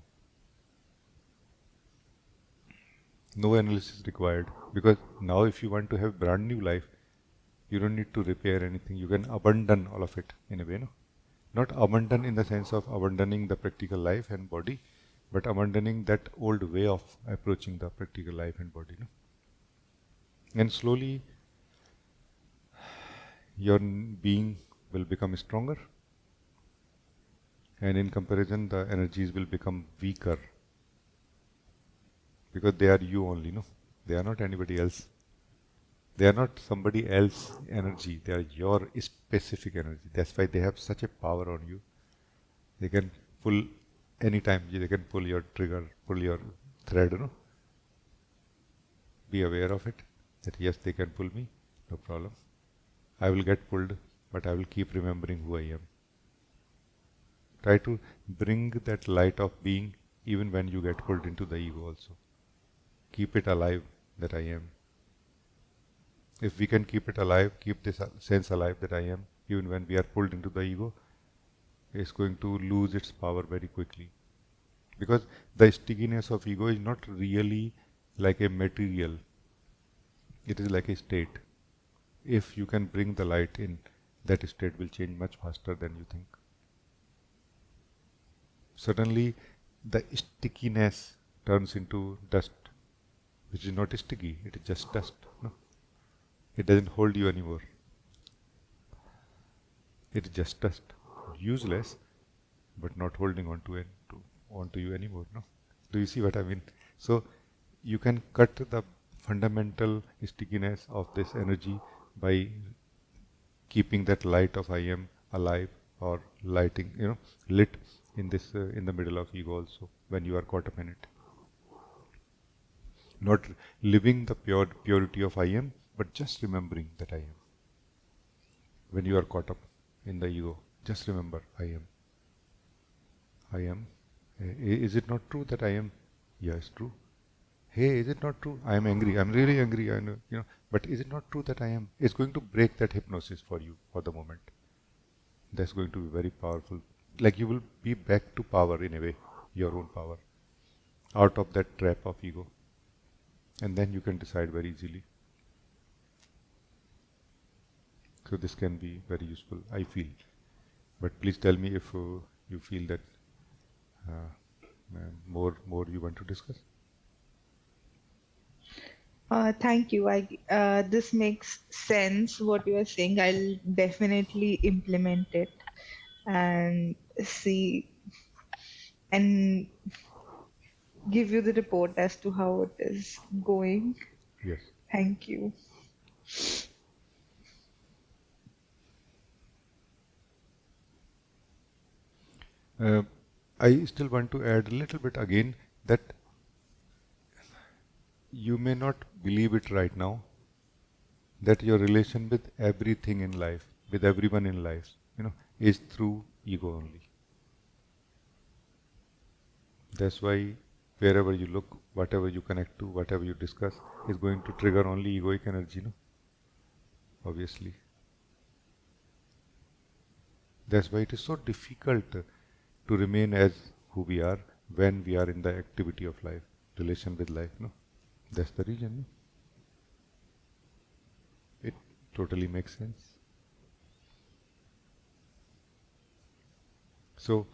No analysis required, because now if you want to have brand new life, you don't need to repair anything. You can abandon all of it in a way, no? Not abandon in the sense of abandoning the practical life and body, but abandoning that old way of approaching the practical life and body, no? And slowly your being will become stronger, and in comparison the energies will become weaker, because they are you only, no? They are not anybody else. They are not somebody else's energy. They are your specific energy. That's why they have such a power on you. They can pull anytime. They can pull your trigger, pull your thread, no? Be aware of it, that yes, they can pull me, no problem. I will get pulled, but I will keep remembering who I am. Try to bring that light of being even when you get pulled into the ego also. Keep it alive, that I am. If we can keep it alive, keep this sense alive that I am, even when we are pulled into the ego, it's going to lose its power very quickly. Because the stickiness of ego is not really like a material. It is like a state. If you can bring the light in, that state will change much faster than you think. Suddenly, the stickiness turns into dust, which is not sticky, it is just dust. No? It doesn't hold you anymore. It is just dust. Useless, but not holding on to you anymore. No? Do you see what I mean? So, you can cut the fundamental stickiness of this energy by keeping that light of I am alive, or lighting, lit in this in the middle of ego also, when you are caught up in it. Not living the purity of I am, but just remembering that I am. When you are caught up in the ego, just remember I am. I am. Is it not true that I am? Yeah, it's true. Hey, is it not true? I am angry. I'm really angry. I know, but is it not true that I am? It's going to break that hypnosis for you for the moment. That's going to be very powerful. Like you will be back to power in a way, your own power, out of that trap of ego. And then you can decide very easily. So this can be very useful, I feel. But please tell me if you feel that more you want to discuss. Thank you. This makes sense what you are saying. I'll definitely implement it and see and give you the report as to how it is going. Yes. Thank you. I still want to add a little bit again that you may not believe it right now, that your relation with everything in life, with everyone in life, is through ego only. That's why wherever you look, whatever you connect to, whatever you discuss, is going to trigger only egoic energy, obviously. That's why it is so difficult to remain as who we are when we are in the activity of life, relation with life, That's the reason, It totally makes sense. So,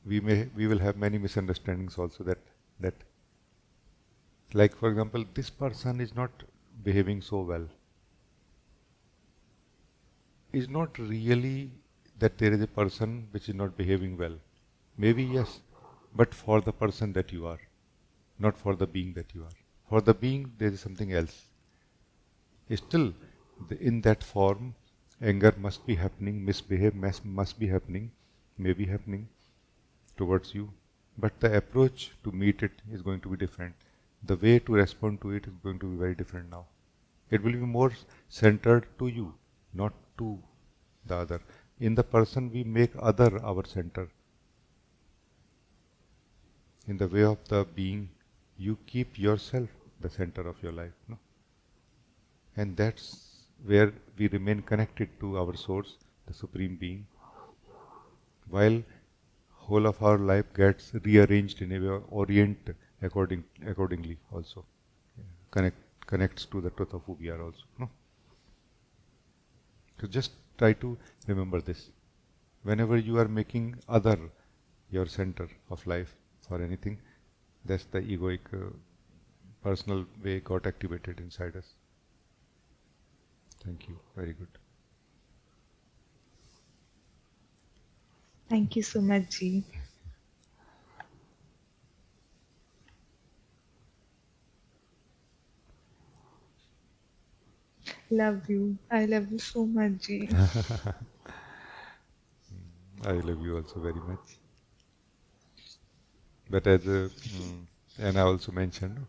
we will have many misunderstandings also that like for example, this person is not behaving so well. Is not really that there is a person which is not behaving well. Maybe yes, but for the person that you are, not for the being that you are. For the being, there is something else. Still, in that form, anger must be happening, misbehave must be happening, may be happening towards you. But the approach to meet it is going to be different. The way to respond to it is going to be very different now. It will be more centered to you, not to the other. In the person, we make other our center. In the way of the being, you keep yourself the center of your life. And that's where we remain connected to our source, the Supreme Being, while whole of our life gets rearranged in a way, or orient accordingly also. Connects to the truth of who we are also. So just try to remember this. Whenever you are making other your center of life for anything, that's the egoic personal way got activated inside us. Thank you. Very good. Thank you so much, Ji. Love you. I love you so much, Ji. I love you also very much. But as and I also mentioned,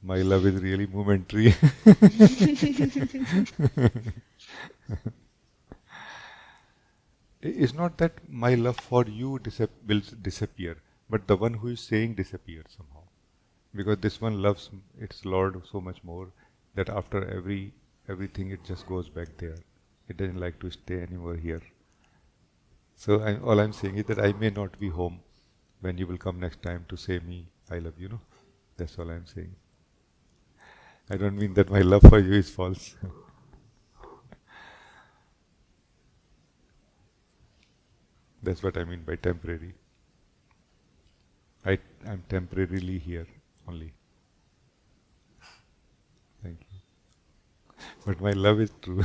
my love is really momentary. It's not that my love for you will disappear, but the one who is saying disappears somehow. Because this one loves its Lord so much more that after everything it just goes back there. It doesn't like to stay anymore here. So all I'm saying is that I may not be home when you will come next time to say me, I love you, no? That's all I'm saying. I don't mean that my love for you is false. That's what I mean by temporary. I'm temporarily here only. Thank you. But my love is true.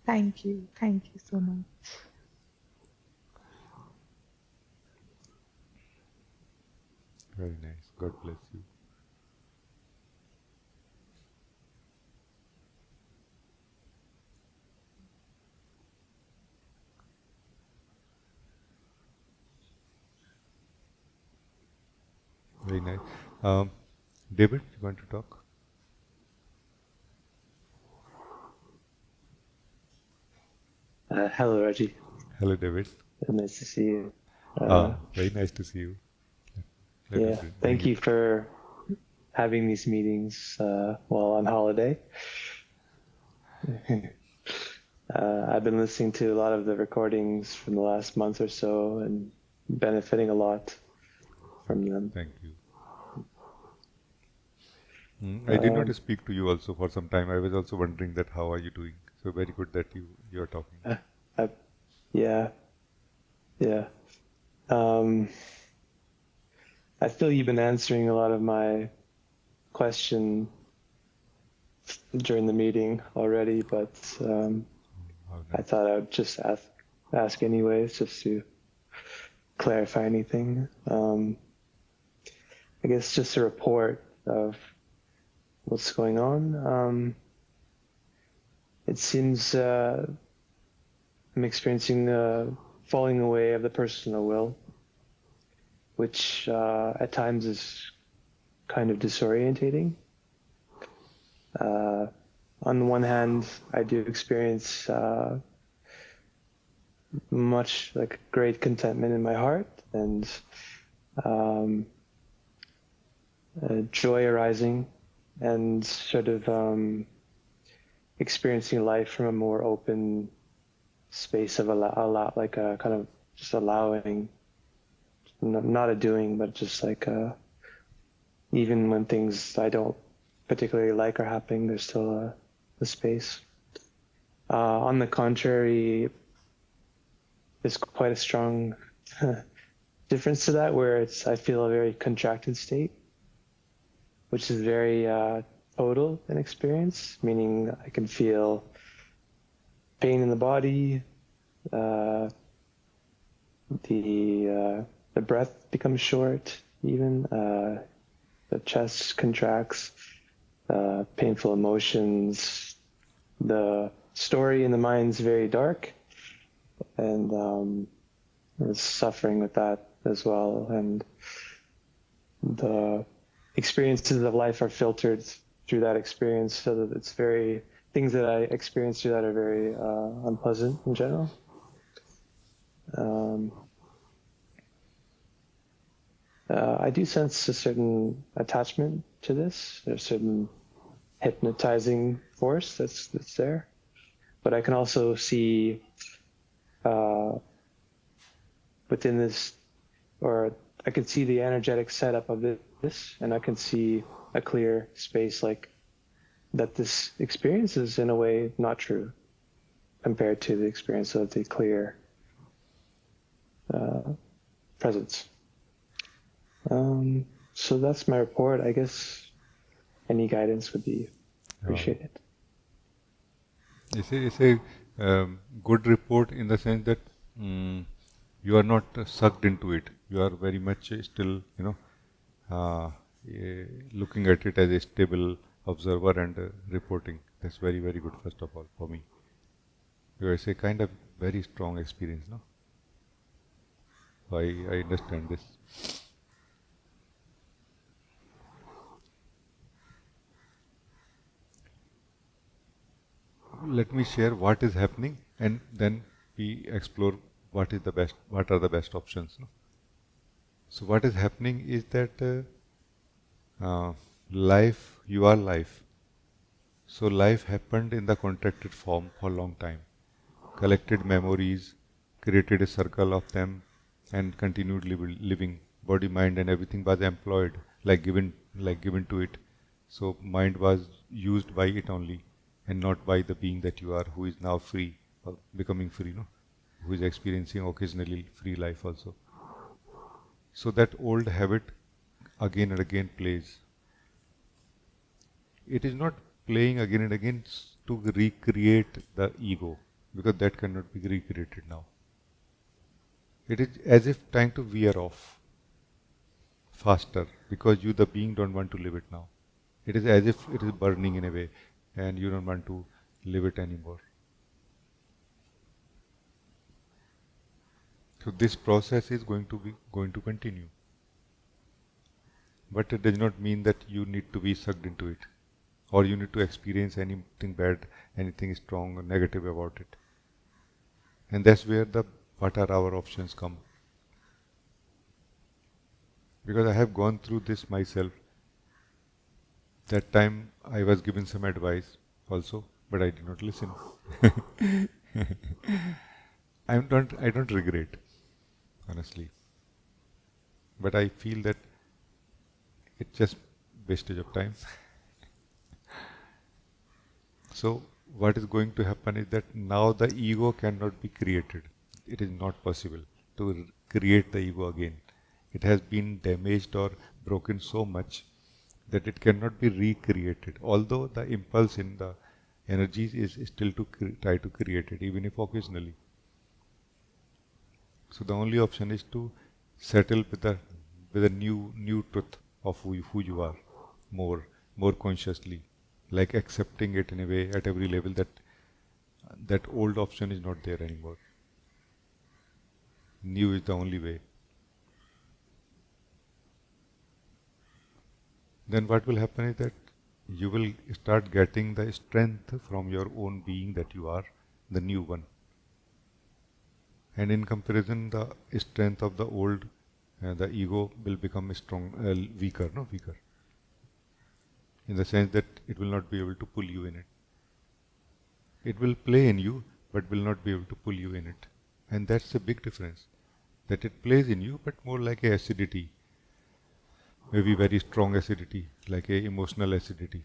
Thank you. Thank you so much. Very nice. God bless you. Very nice. David, you want to talk? Hello, Rajee. Hello, David. Nice to see you. Very nice to see you. Thank you for having these meetings while on holiday. I've been listening to a lot of the recordings from the last month or so and benefiting a lot from them. Thank you. I did not speak to you also for some time. I was also wondering that how are you doing? So very good that you are talking. Yeah. I feel you've been answering a lot of my question during the meeting already, but I thought I would just ask anyways, just to clarify anything. I guess just a report of what's going on. It seems I'm experiencing falling away of the personal will, which at times is kind of disorientating. On the one hand, I do experience much like great contentment in my heart and joy arising and sort of experiencing life from a more open space of like a kind of just allowing, not a doing, but just like even when things I don't particularly like are happening, there's still a space. On the contrary, there's quite a strong difference to that, where I feel a very contracted state, which is very total in experience, meaning I can feel pain in the body, the breath becomes short, even the chest contracts, painful emotions, the story in the mind's very dark, and I was suffering with that as well, and the experiences of life are filtered through that experience, so that it's very, things that I experience through that are very unpleasant in general. I do sense a certain attachment to this. There's a certain hypnotizing force that's there, but I can also see within this, or I can see the energetic setup of this, and I can see a clear space like that this experience is in a way not true compared to the experience of the clear presence. So that's my report. I guess any guidance would be appreciated. It's a good report in the sense that you are not sucked into it. You are very much still, looking at it as a stable observer and reporting. That's very, very good, first of all, for me. It's a kind of very strong experience, no? I understand this. Let me share what is happening, and then we explore what are the best options. No? So what is happening is that life, you are life. So life happened in the contracted form for a long time. Collected memories, created a circle of them, and continued living. Body, mind, and everything was employed, given to it. So mind was used by it only, and not by the being that you are, who is now free, or becoming free, no? Who is experiencing occasionally free life also. So that old habit again and again plays. It is not playing again and again to recreate the ego, because that cannot be recreated now. It is as if trying to wear off faster, because you, the being, don't want to live it now. It is as if it is burning in a way, and you don't want to live it anymore. So this process is going to continue. But it does not mean that you need to be sucked into it, or you need to experience anything bad, anything strong or negative about it. And that's where what are our options come. Because I have gone through this myself. That time I was given some advice also, but I did not listen. I don't regret, honestly. But I feel that it's just wastage of time. So what is going to happen is that now the ego cannot be created. It is not possible to create the ego again. It has been damaged or broken so much that it cannot be recreated. Although the impulse in the energies is still to try to create it, even if occasionally. So the only option is to settle with a new truth of who you are, more consciously, like accepting it in a way at every level that old option is not there anymore. New is the only way. Then what will happen is that you will start getting the strength from your own being that you are, the new one. And in comparison, the strength of the old, the ego will become weaker. In the sense that it will not be able to pull you in it. It will play in you, but will not be able to pull you in it. And that's a big difference. That it plays in you, but more like a acidity. Maybe very strong acidity, like a emotional acidity.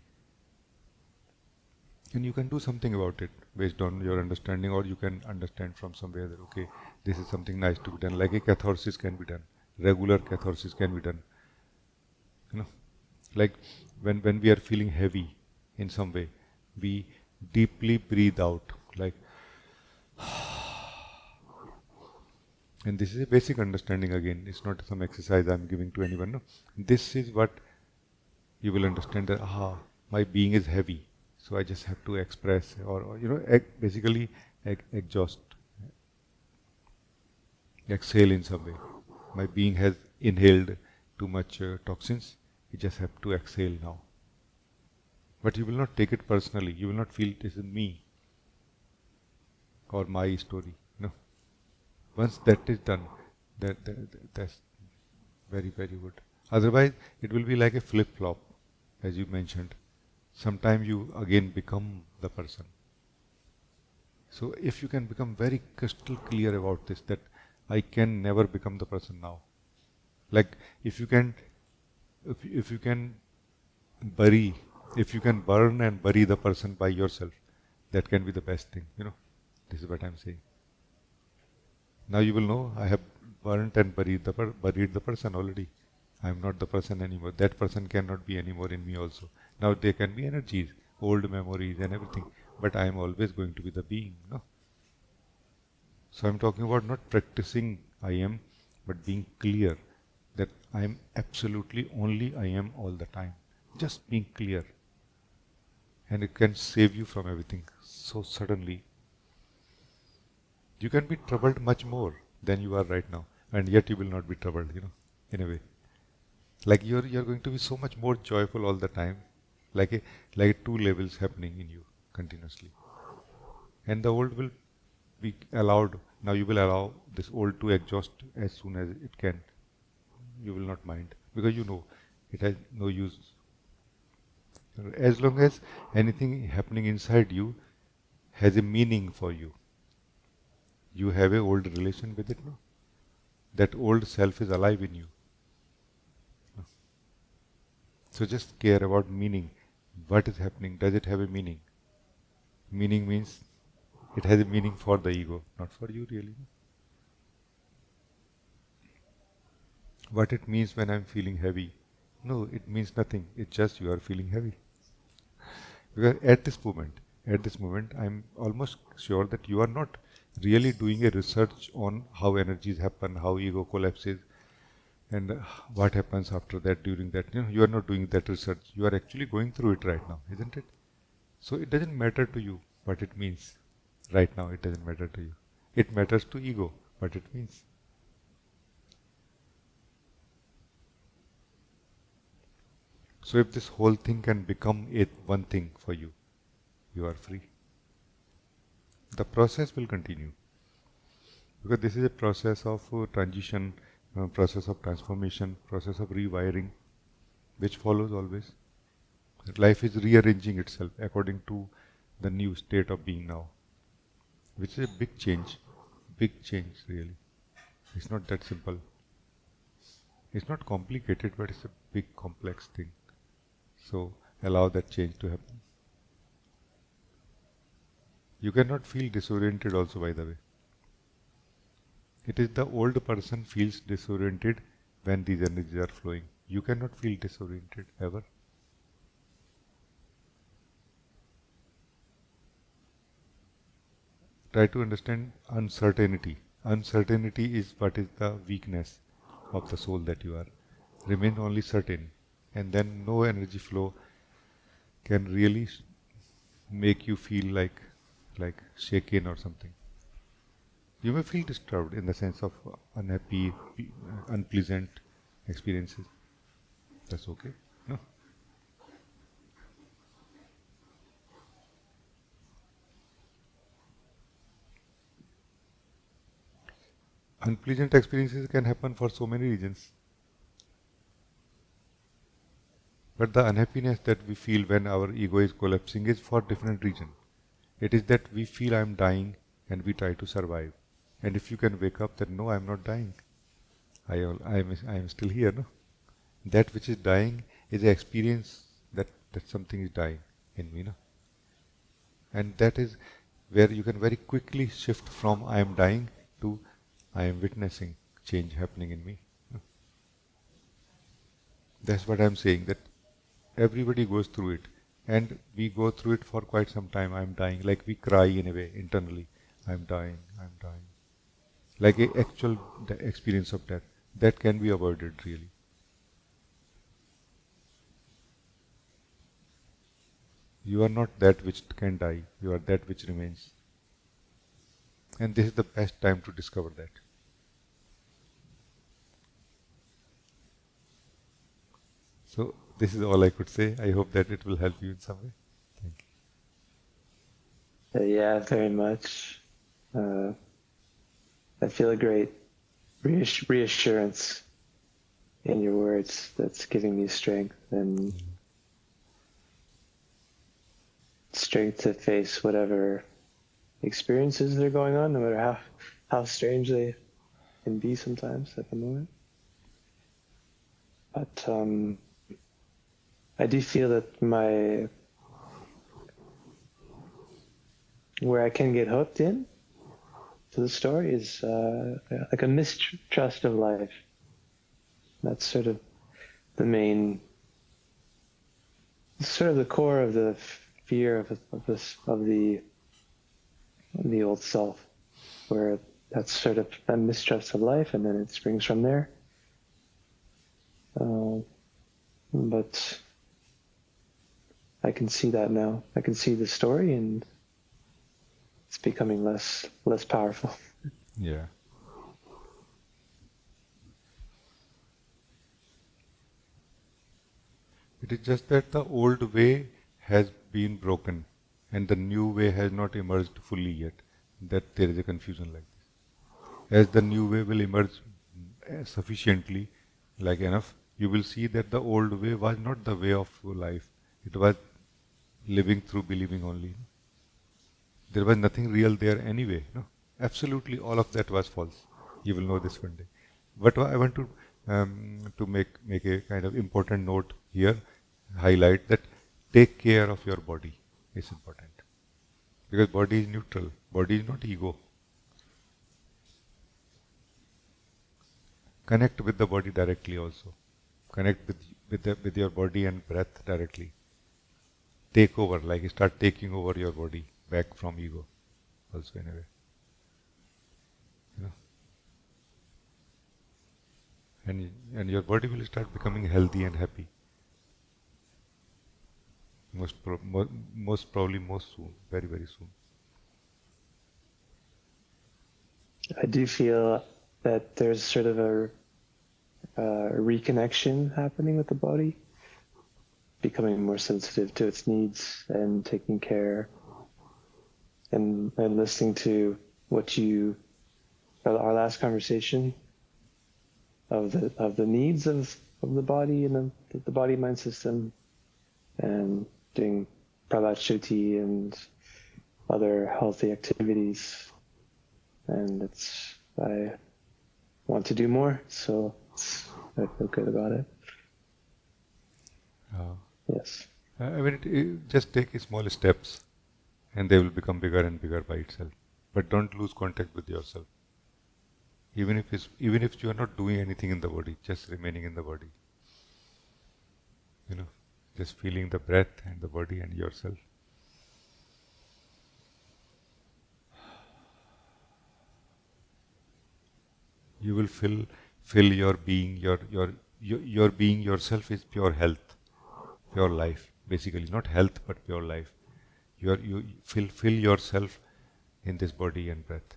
And you can do something about it based on your understanding, or you can understand from somewhere that, okay, this is something nice to be done. Like a catharsis can be done. Regular catharsis can be done. Like when we are feeling heavy in some way, we deeply breathe out, like, and this is a basic understanding again. It's not some exercise I'm giving to anyone. No, this is what you will understand, that my being is heavy, so I just have to express, or basically exhaust, exhale in some way. My being has inhaled too much toxins. You just have to exhale now. But you will not take it personally. You will not feel this is me or my story. No. Once that is done, that's very, very good. Otherwise, it will be like a flip-flop, as you mentioned. Sometimes you again become the person. So if you can become very crystal clear about this, that I can never become the person now. Like if you can burn and bury the person by yourself, that can be the best thing. This is what I'm saying. Now you will know I have burnt and buried the person already. I am not the person anymore. That person cannot be anymore in me also. Now there can be energies, old memories and everything, but I am always going to be the being. No. So I'm talking about not practicing I am, but being clear that I am absolutely only I am all the time. Just being clear. And it can save you from everything. So suddenly, you can be troubled much more than you are right now. and yet you will not be troubled, in a way. Like you're going to be so much more joyful all the time, like two levels happening in you continuously. And the old will be allowed. Now you will allow this old to exhaust as soon as it can. You will not mind because you know it has no use. As long as anything happening inside you has a meaning for you, you have a old relation with it, no? That old self is alive in you. So just care about meaning. What is happening? Does it have a meaning? Meaning means it has a meaning for the ego, not for you really. What it means when I'm feeling heavy? No, it means nothing. It's just you are feeling heavy. Because at this moment, I'm almost sure that you are not really doing a research on how energies happen, how ego collapses, and what happens after that, during that. You are not doing that research. You are actually going through it right now, isn't it? So it doesn't matter to you what it means. Right now, it doesn't matter to you. It matters to ego what it means. So if this whole thing can become one thing for you, you are free. The process will continue. Because this is a process of transition, process of transformation, process of rewiring, which follows always. Life is rearranging itself according to the new state of being now, which is a big change really. It's not that simple. It's not complicated, but it's a big complex thing. So allow that change to happen. You cannot feel disoriented also, by the way. It is the old person feels disoriented when these energies are flowing. You cannot feel disoriented ever. Try to understand uncertainty. Uncertainty is what is the weakness of the soul that you are. Remain only certain, and then no energy flow can really make you feel like shaken or something. You may feel disturbed in the sense of unhappy, unpleasant experiences. That's okay. No? Unpleasant experiences can happen for so many reasons. But the unhappiness that we feel when our ego is collapsing is for different reason. It is that we feel I am dying and we try to survive. And if you can wake up that no, I am not dying. I am still here. No? That which is dying is an experience that something is dying in me. No? And that is where you can very quickly shift from I am dying to I am witnessing change happening in me. No? That's what I am saying, that everybody goes through it. And we go through it for quite some time. I am dying. Like we cry in a way internally. I am dying. I am dying. Like an actual experience of death. That can be avoided really. You are not that which can die. You are that which remains. And this is the best time to discover that. So this is all I could say. I hope that it will help you in some way. Thank you. Yeah, very much. I feel a great reassurance in your words that's giving me strength and strength to face whatever experiences that are going on, no matter how strange they can be sometimes at the moment. But I do feel that where I can get hooked in to the story is like a mistrust of life. That's sort of the main, sort of the core of the fear of the old self, where that's sort of a mistrust of life, and then it springs from there. But I can see that now. I can see the story, and it's becoming less powerful. Yeah. It is just that the old way has been broken and the new way has not emerged fully yet. That there is a confusion like this. As the new way will emerge sufficiently, like enough, you will see that the old way was not the way of life. It was living through believing only. There was nothing real there anyway. No, absolutely all of that was false. You will know this one day. But I want to make a kind of important note here, highlight that take care of your body is important. Because body is neutral. Body is not ego. Connect with the body directly also. Connect with your body and breath directly. Take over, like start taking over your body back from ego also in a way. You know? And your body will start becoming healthy and happy. Most probably most soon, very, very soon. I do feel that there's sort of a reconnection happening with the body, becoming more sensitive to its needs and taking care and listening to our last conversation of the needs of the body and the body mind system, and doing Prabhat and other healthy activities. And I want to do more, so I feel good about it. Yes. I mean, just take small steps and they will become bigger and bigger by itself. But don't lose contact with yourself. Even if you are not doing anything in the body, just remaining in the body. You know, just feeling the breath and the body and yourself. You will fill your being, your being yourself is pure health, pure life. Basically, not health but pure life. You fill yourself in this body and breath.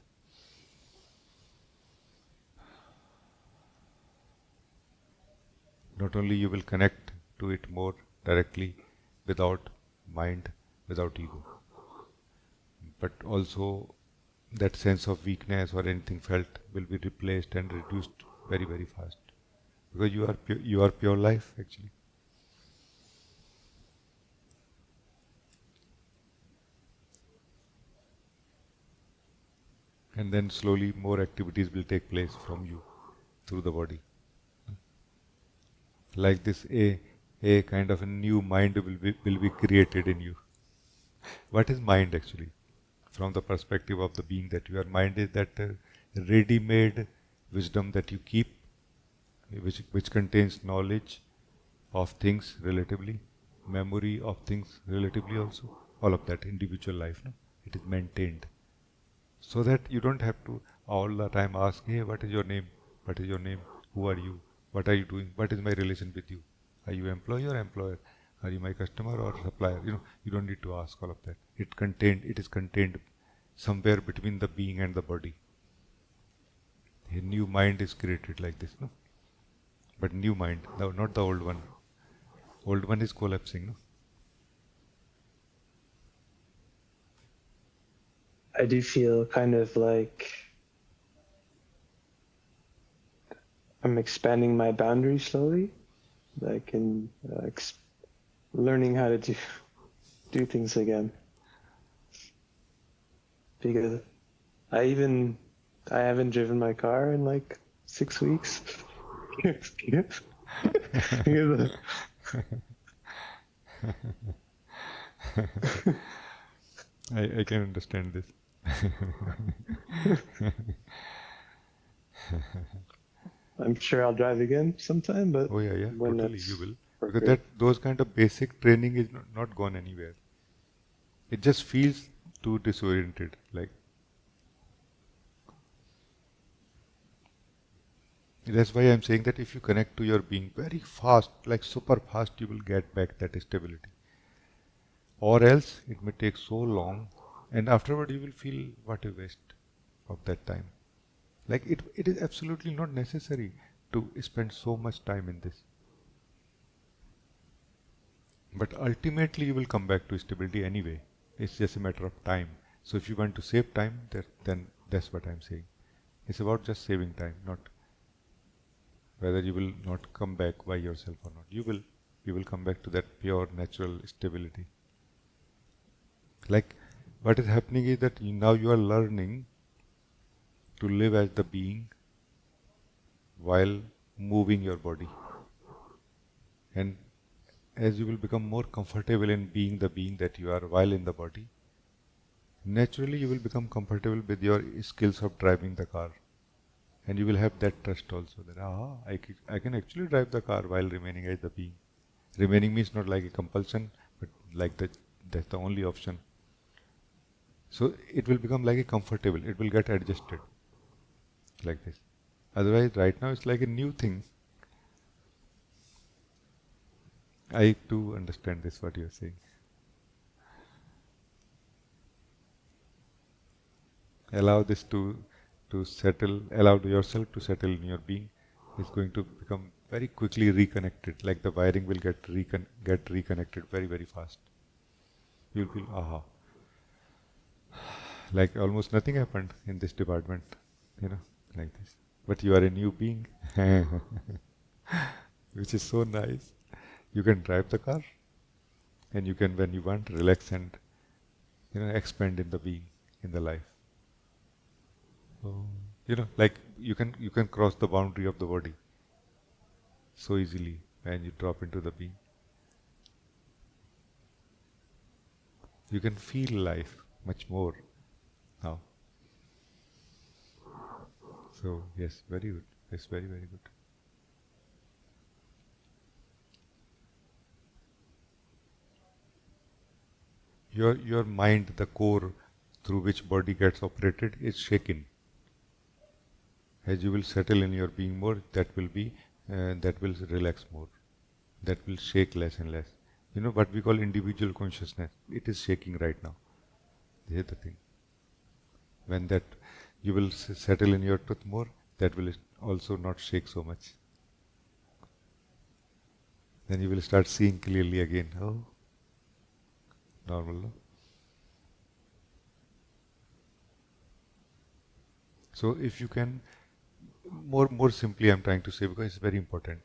Not only you will connect to it more directly without mind, without ego, but also that sense of weakness or anything felt will be replaced and reduced very, very fast. Because you are pure life actually. And then slowly more activities will take place from you through the body. Like this, a kind of a new mind will be created in you. What is mind actually? From the perspective of the being that you are, mind is that ready-made wisdom that you keep, which contains knowledge of things relatively, memory of things relatively also, all of that individual life. No? It is maintained. So that you don't have to all the time ask, hey, what is your name? What is your name? Who are you? What are you doing? What is my relation with you? Are you employee or employer? Are you my customer or supplier? You don't need to ask all of that. It is contained somewhere between the being and the body. A new mind is created like this, no? But new mind, not the old one. Old one is collapsing, no? I do feel kind of like I'm expanding my boundaries slowly, like in learning how to do things again. Because I haven't driven my car in like 6 weeks. I can understand this. I'm sure I'll drive again sometime, but oh yeah, when totally you will. Because appropriate. those kind of basic training is not gone anywhere. It just feels too disoriented, like. That's why I'm saying that if you connect to your being very fast, like super fast, you will get back that stability. Or else it may take so long, and afterward you will feel what a waste of that time. Like it is absolutely not necessary to spend so much time in this. But ultimately you will come back to stability anyway. It's just a matter of time. So if you want to save time, then that's what I'm saying. It's about just saving time, not whether you will not come back by yourself or not. You will come back to that pure natural stability. Like what is happening is that now you are learning to live as the being while moving your body. And as you will become more comfortable in being the being that you are while in the body, naturally you will become comfortable with your skills of driving the car. And you will have that trust also that, I can actually drive the car while remaining as the being. Remaining means not like a compulsion, but like that's the only option. So it will become like a comfortable, it will get adjusted like this. Otherwise, right now it's like a new thing. I too understand this, what you are saying. Allow this to settle, allow yourself to settle in your being. It's going to become very quickly reconnected, like the wiring will get reconnected very, very fast. You'll feel, like almost nothing happened in this department, like this. But you are a new being, which is so nice. You can drive the car, and you can, when you want, relax and expand in the being, in the life. Like you can cross the boundary of the body so easily when you drop into the being. You can feel life much more now. So yes, very good. Yes, very, very good. Your mind, the core through which body gets operated, is shaken. As you will settle in your being more, that will relax more. That will shake less and less. What we call individual consciousness, it is shaking right now. This is the thing. When that you will settle in your truth more, that will also not shake so much. Then you will start seeing clearly again. Oh, normal, no? So if you can, more simply I'm trying to say, because it's very important.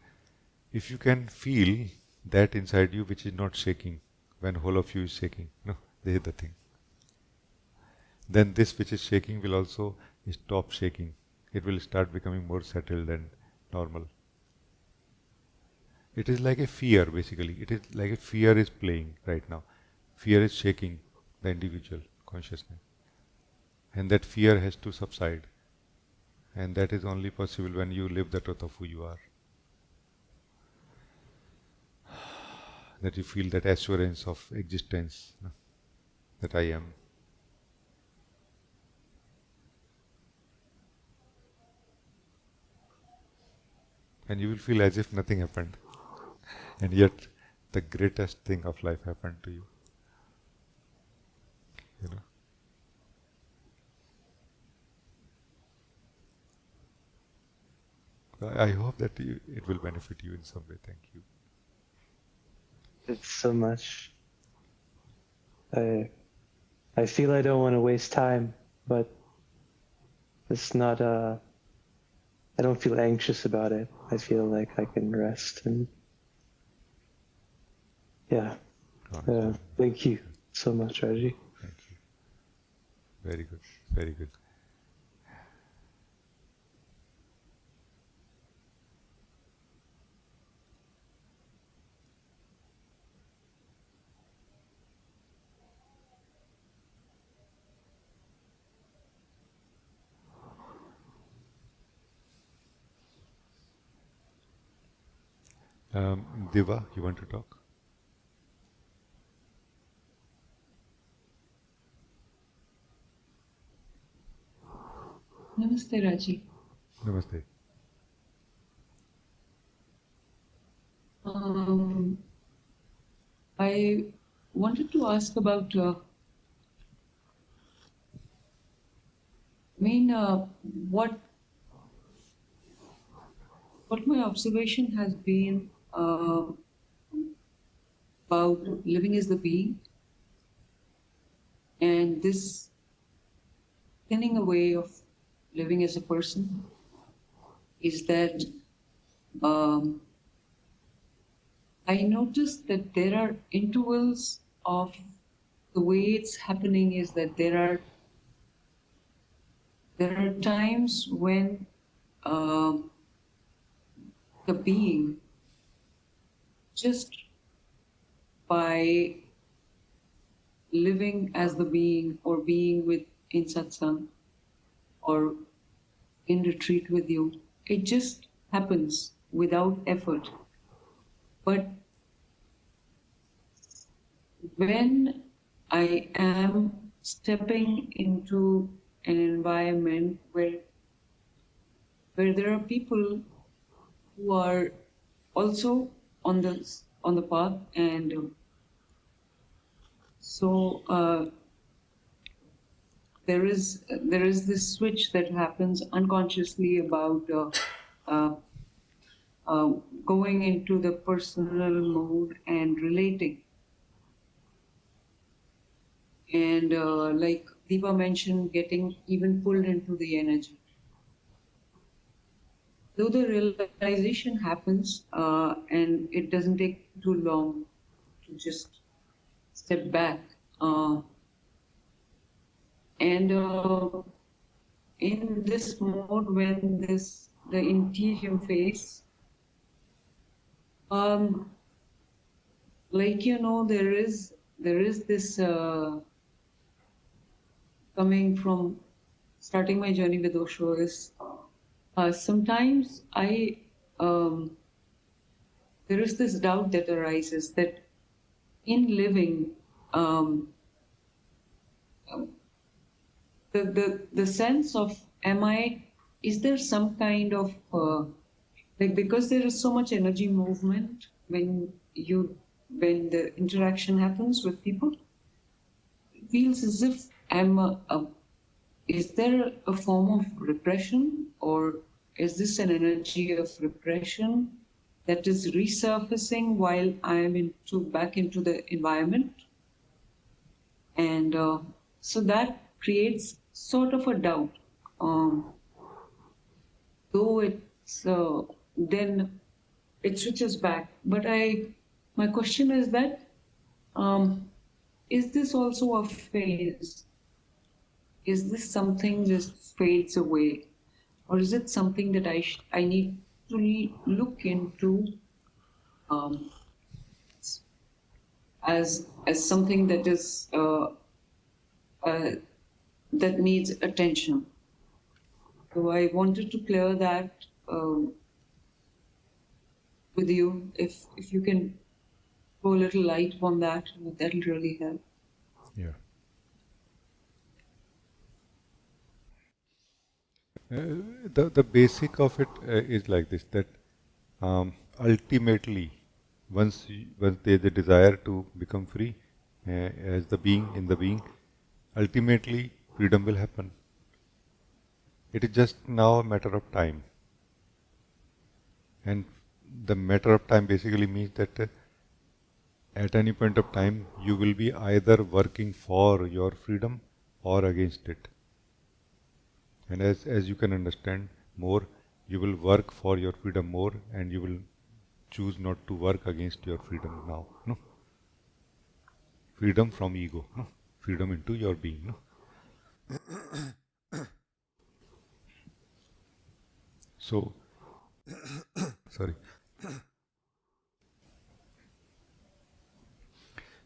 If you can feel that inside you which is not shaking, when whole of you is shaking, this is the thing. Then this which is shaking will also stop shaking. It will start becoming more settled and normal. It is like a fear, basically. It is like a fear is playing right now. Fear is shaking the individual consciousness. And that fear has to subside. And that is only possible when you live the truth of who you are. That you feel that assurance of existence, that I am. And you will feel as if nothing happened. And yet, the greatest thing of life happened to you. I hope that it will benefit you in some way. Thank you. It's so much. I feel I don't want to waste time, but it's not I don't feel anxious about it. I feel like I can rest and thank you so much, Rajee. Thank you. Very good. Very good. Deva, you want to talk? Namaste, Rajee. Namaste. I wanted to ask about, what my observation has been about living as the being, and this thinning away of living as a person is that I noticed that there are intervals of the way it's happening is that there are times when the being, just by living as the being or being with in satsang or in retreat with you, it just happens without effort. But when I am stepping into an environment where there are people who are also on the path, and so there is this switch that happens unconsciously about going into the personal mode and relating. And like Deepa mentioned, getting even pulled into the energy. Though the realization happens and it doesn't take too long to just step back. And in this mode, when the interior phase, like there is this coming from starting my journey with Osho is sometimes there is this doubt that arises that in living the sense of is there some kind of like, because there is so much energy movement when the interaction happens with people, it feels as if is there a form of repression, or is this an energy of repression that is resurfacing while I am back into the environment? And so that creates sort of a doubt. Though it's then it switches back. But my question is that is this also a phase? Is this something just fades away, or is it something that I need to look into as something that is that needs attention? So I wanted to clear that with you. If you can throw a little light on that, that'll really help. Yeah. The basic of it is like this, that ultimately, once there is a desire to become free as the being in the being, ultimately freedom will happen. It is just now a matter of time. And the matter of time basically means that at any point of time you will be either working for your freedom or against it. And as you can understand more, you will work for your freedom more, and you will choose not to work against your freedom now. No? Freedom from ego. No? Freedom into your being. No? So, sorry.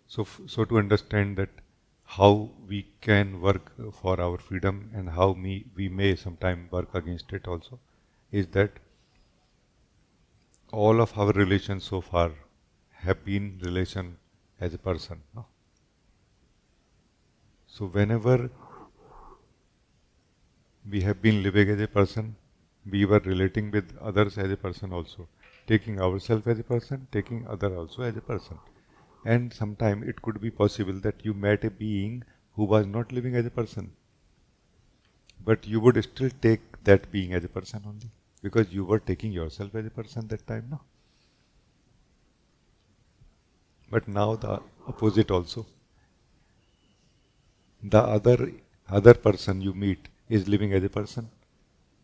So to understand that how we can work for our freedom and how we may sometimes work against it also, is that all of our relations so far have been relation as a person. No? So whenever we have been living as a person, we were relating with others as a person also, taking ourselves as a person, taking other also as a person. And sometime it could be possible that you met a being who was not living as a person, but you would still take that being as a person only, because you were taking yourself as a person that time, no? But now the opposite also. The other person you meet is living as a person,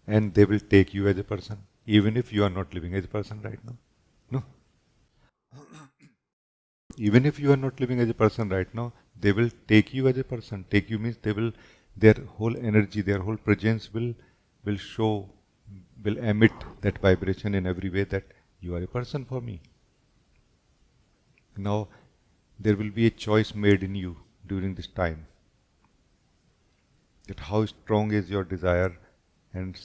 and they will take you as a person, even if you are not living as a person right now. No. Even if you are not living as a person right now, they will take you as a person. Take you means their whole energy, their whole presence will emit that vibration in every way that you are a person for me. Now, there will be a choice made in you during this time. That how strong is your desire and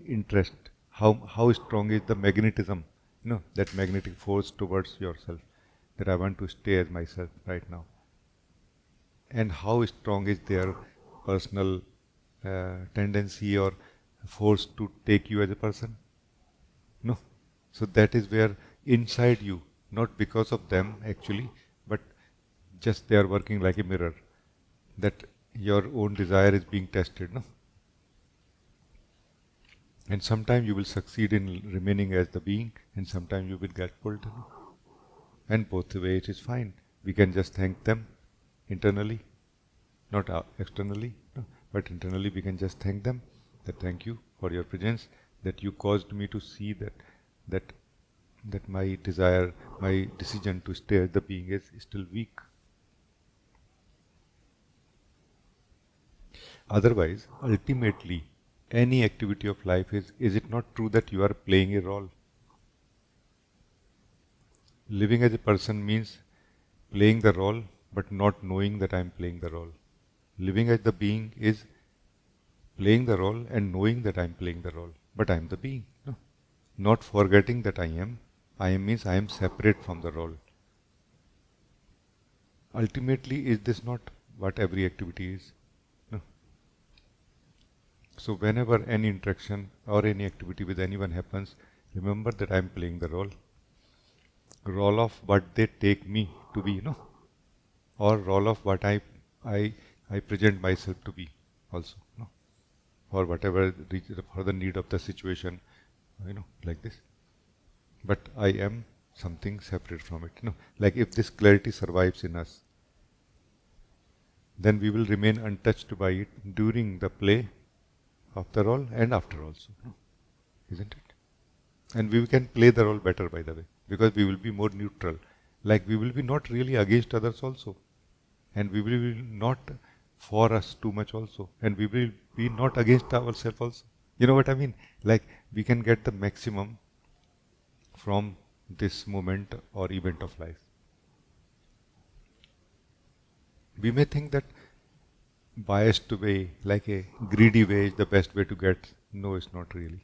interest, how strong is the magnetism, that magnetic force towards yourself, that I want to stay as myself right now. And how strong is their personal tendency or force to take you as a person? No. So that is where inside you, not because of them actually, but just they are working like a mirror, that your own desire is being tested, no? And sometimes you will succeed in remaining as the being, and sometimes you will get pulled. No? And both the way it is fine. We can just thank them internally, not externally, no? But internally we can just thank them, that thank you for your presence, that you caused me to see that my desire, my decision to stay as the being is still weak. Otherwise, ultimately, any activity of life is it not true that you are playing a role? Living as a person means playing the role, but not knowing that I am playing the role. Living as the being is playing the role and knowing that I am playing the role, but I am the being. No? Not forgetting that I am. I am means I am separate from the role. Ultimately, is this not what every activity is? No. So whenever any interaction or any activity with anyone happens, remember that I am playing the role of what they take me to be, or role of what I present myself to be also, or whatever for the need of the situation, like this. But I am something separate from it. Like if this clarity survives in us, then we will remain untouched by it during the play of the role and after also, isn't it? And we can play the role better, by the way, because we will be more neutral. Like we will be not really against others also, and we will be not for us too much also, and we will be not against ourselves also. You know what I mean? Like we can get the maximum from this moment or event of life. We may think that biased way, like a greedy way, is the best way to get. No, it's not really.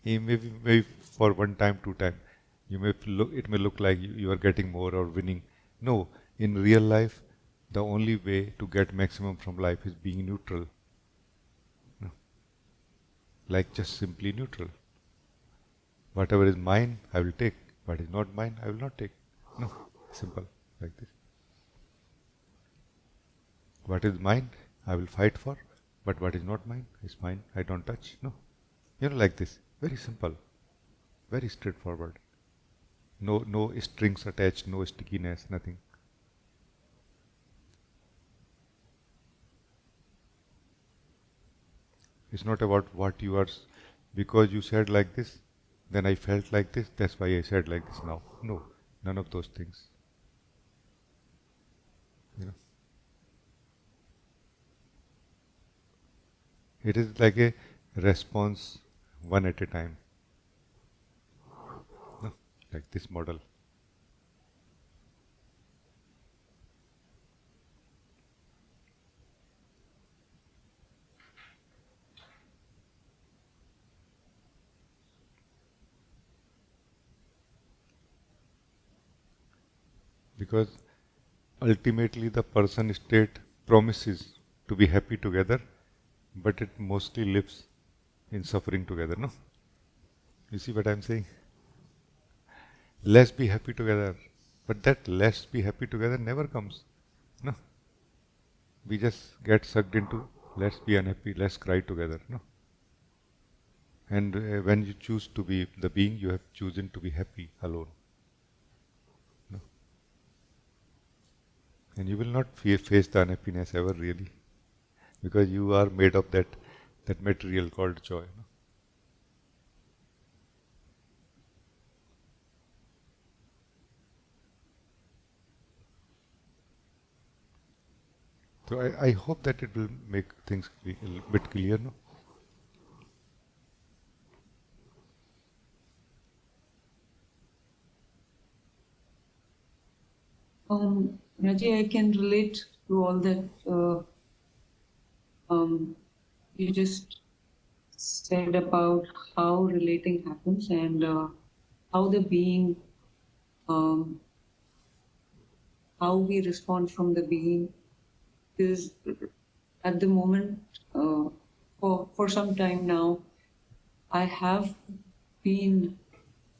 Maybe for one time, two time, it may look like you are getting more or winning. No, in real life, the only way to get maximum from life is being neutral. No. Like just simply neutral. Whatever is mine, I will take. What is not mine, I will not take. No, simple, like this. What is mine, I will fight for, but what is not mine is mine, I don't touch. No, like this. Very simple, very straightforward. No strings attached, no stickiness, nothing. It's not about what you are, because you said like this, then I felt like this, that's why I said like this now. No, none of those things. It is like a response one at a time. No? Like this model. Because ultimately the person state promises to be happy together, but it mostly lives in suffering together, no? You see what I'm saying? Let's be happy together, but that let's be happy together never comes, no? We just get sucked into let's be unhappy, let's cry together, no? And when you choose to be the being, you have chosen to be happy alone. No? And you will not face the unhappiness ever really, because you are made of that material called joy. No? So I hope that it will make things a little bit clear. No? Rajee, I can relate to all that you just said about how relating happens and how the being, how we respond from the being is at the moment, for some time now, I have been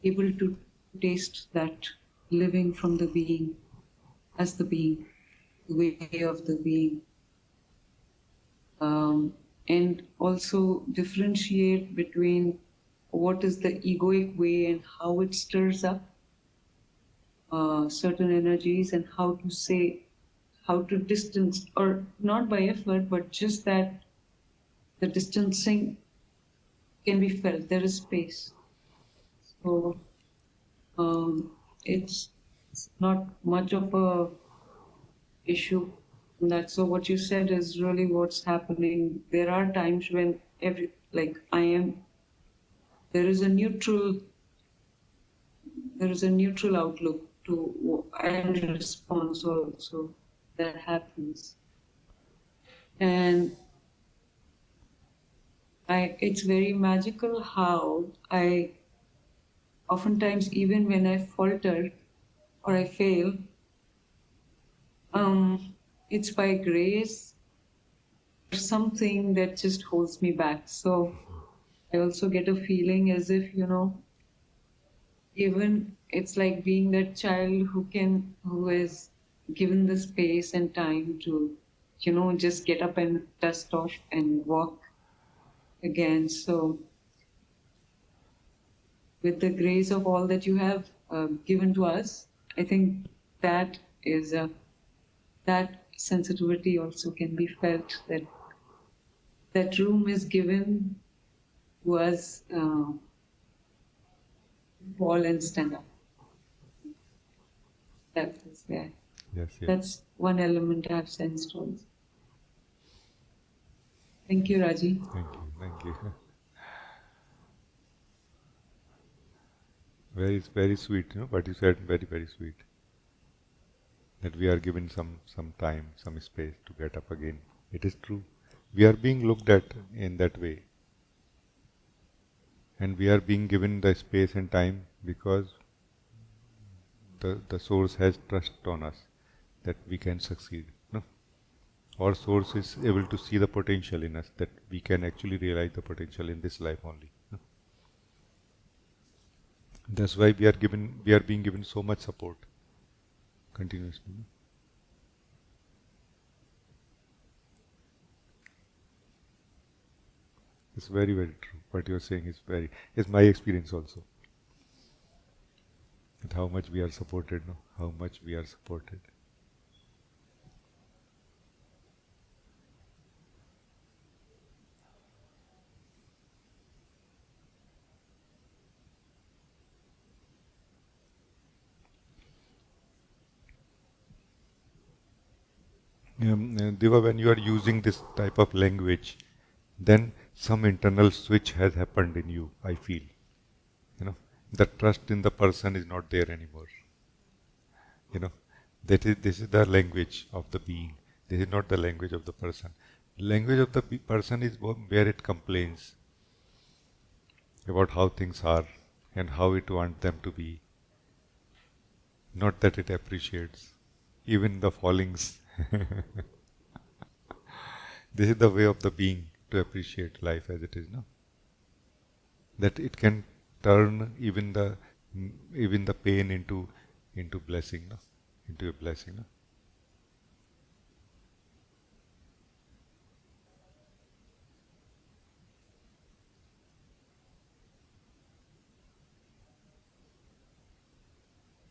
able to taste that living from the being, as the being, the way of the being. And also differentiate between what is the egoic way and how it stirs up certain energies, and how to distance, or not by effort, but just that the distancing can be felt. There is space. So it's not much of a issue. So what you said is really what's happening. There are times when there is a neutral outlook to and response also that happens. And it's very magical how I oftentimes, even when I falter or I fail, it's by grace or something that just holds me back. So I also get a feeling as if, even it's like being that child who is given the space and time to, just get up and dust off and walk again. So with the grace of all that you have given to us, I think that is that sensitivity also can be felt, that room is given to us to fall and stand up. That is there. Yes. That's one element I have sensed also. Thank you, Rajee. Thank you. Very sweet, what you said, very, very sweet. That we are given some time, some space to get up again. It is true. We are being looked at in that way. And we are being given the space and time because the source has trust on us that we can succeed. No? Our source is able to see the potential in us, that we can actually realize the potential in this life only. No? That's why we are being given so much support continuously. No? It's very, very true. What you are saying is my experience also. That how much we are supported, no? How much we are supported. Deva, when you are using this type of language, then some internal switch has happened in you, I feel. The trust in the person is not there anymore. This is the language of the being. This is not the language of the person. Language of the person is where it complains about how things are and how it wants them to be. Not that it appreciates even the fallings. This is the way of the being, to appreciate life as it is, no? That it can turn even the pain into blessing, no? Into a blessing, no?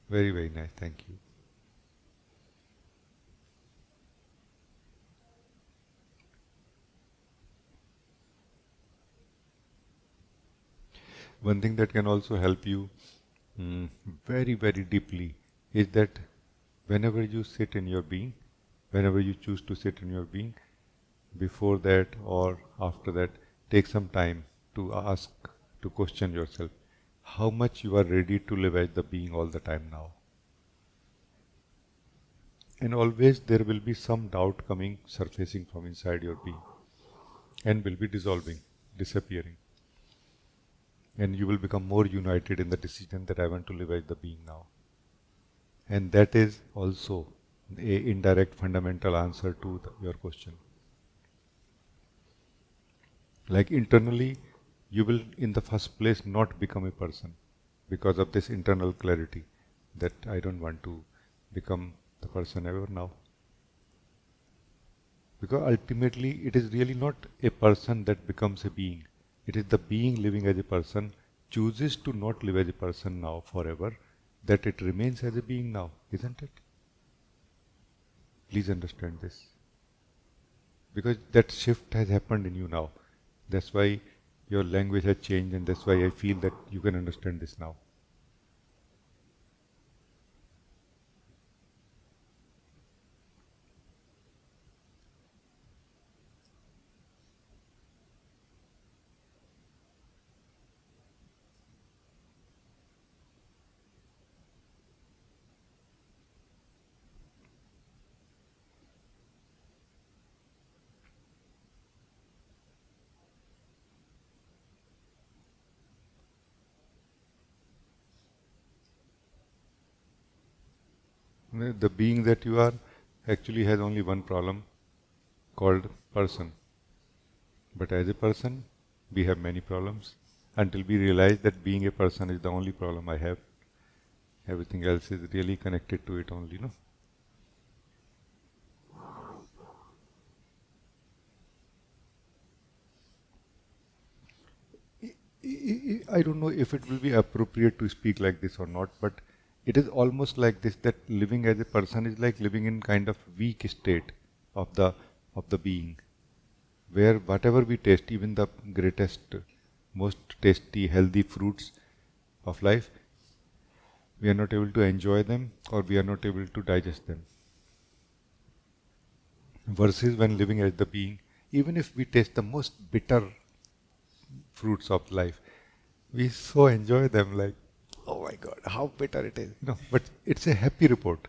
Very, very nice. Thank you. One thing that can also help you very, very deeply is that whenever you sit in your being, whenever you choose to sit in your being, before that or after that, take some time to ask, to question yourself, how much you are ready to live as the being all the time now. And always there will be some doubt coming, surfacing from inside your being, and will be dissolving, disappearing. And you will become more united in the decision that I want to live as the being now. And that is also an indirect fundamental answer to your question. Like internally, you will in the first place not become a person because of this internal clarity that I don't want to become the person ever now. Because ultimately it is really not a person that becomes a being. It is the being living as a person chooses to not live as a person now forever, that it remains as a being now, isn't it? Please understand this. Because that shift has happened in you now. That's why your language has changed, and that's why I feel that you can understand this now. The being that you are actually has only one problem called person. But as a person, we have many problems until we realize that being a person is the only problem I have. Everything else is really connected to it only, no? I don't know if it will be appropriate to speak like this or not, but it is almost like this, that living as a person is like living in kind of weak state of the being, where whatever we taste, even the greatest, most tasty, healthy fruits of life, we are not able to enjoy them, or we are not able to digest them. Versus when living as the being, even if we taste the most bitter fruits of life, we so enjoy them, like, oh my God, how bitter it is, but it's a happy report,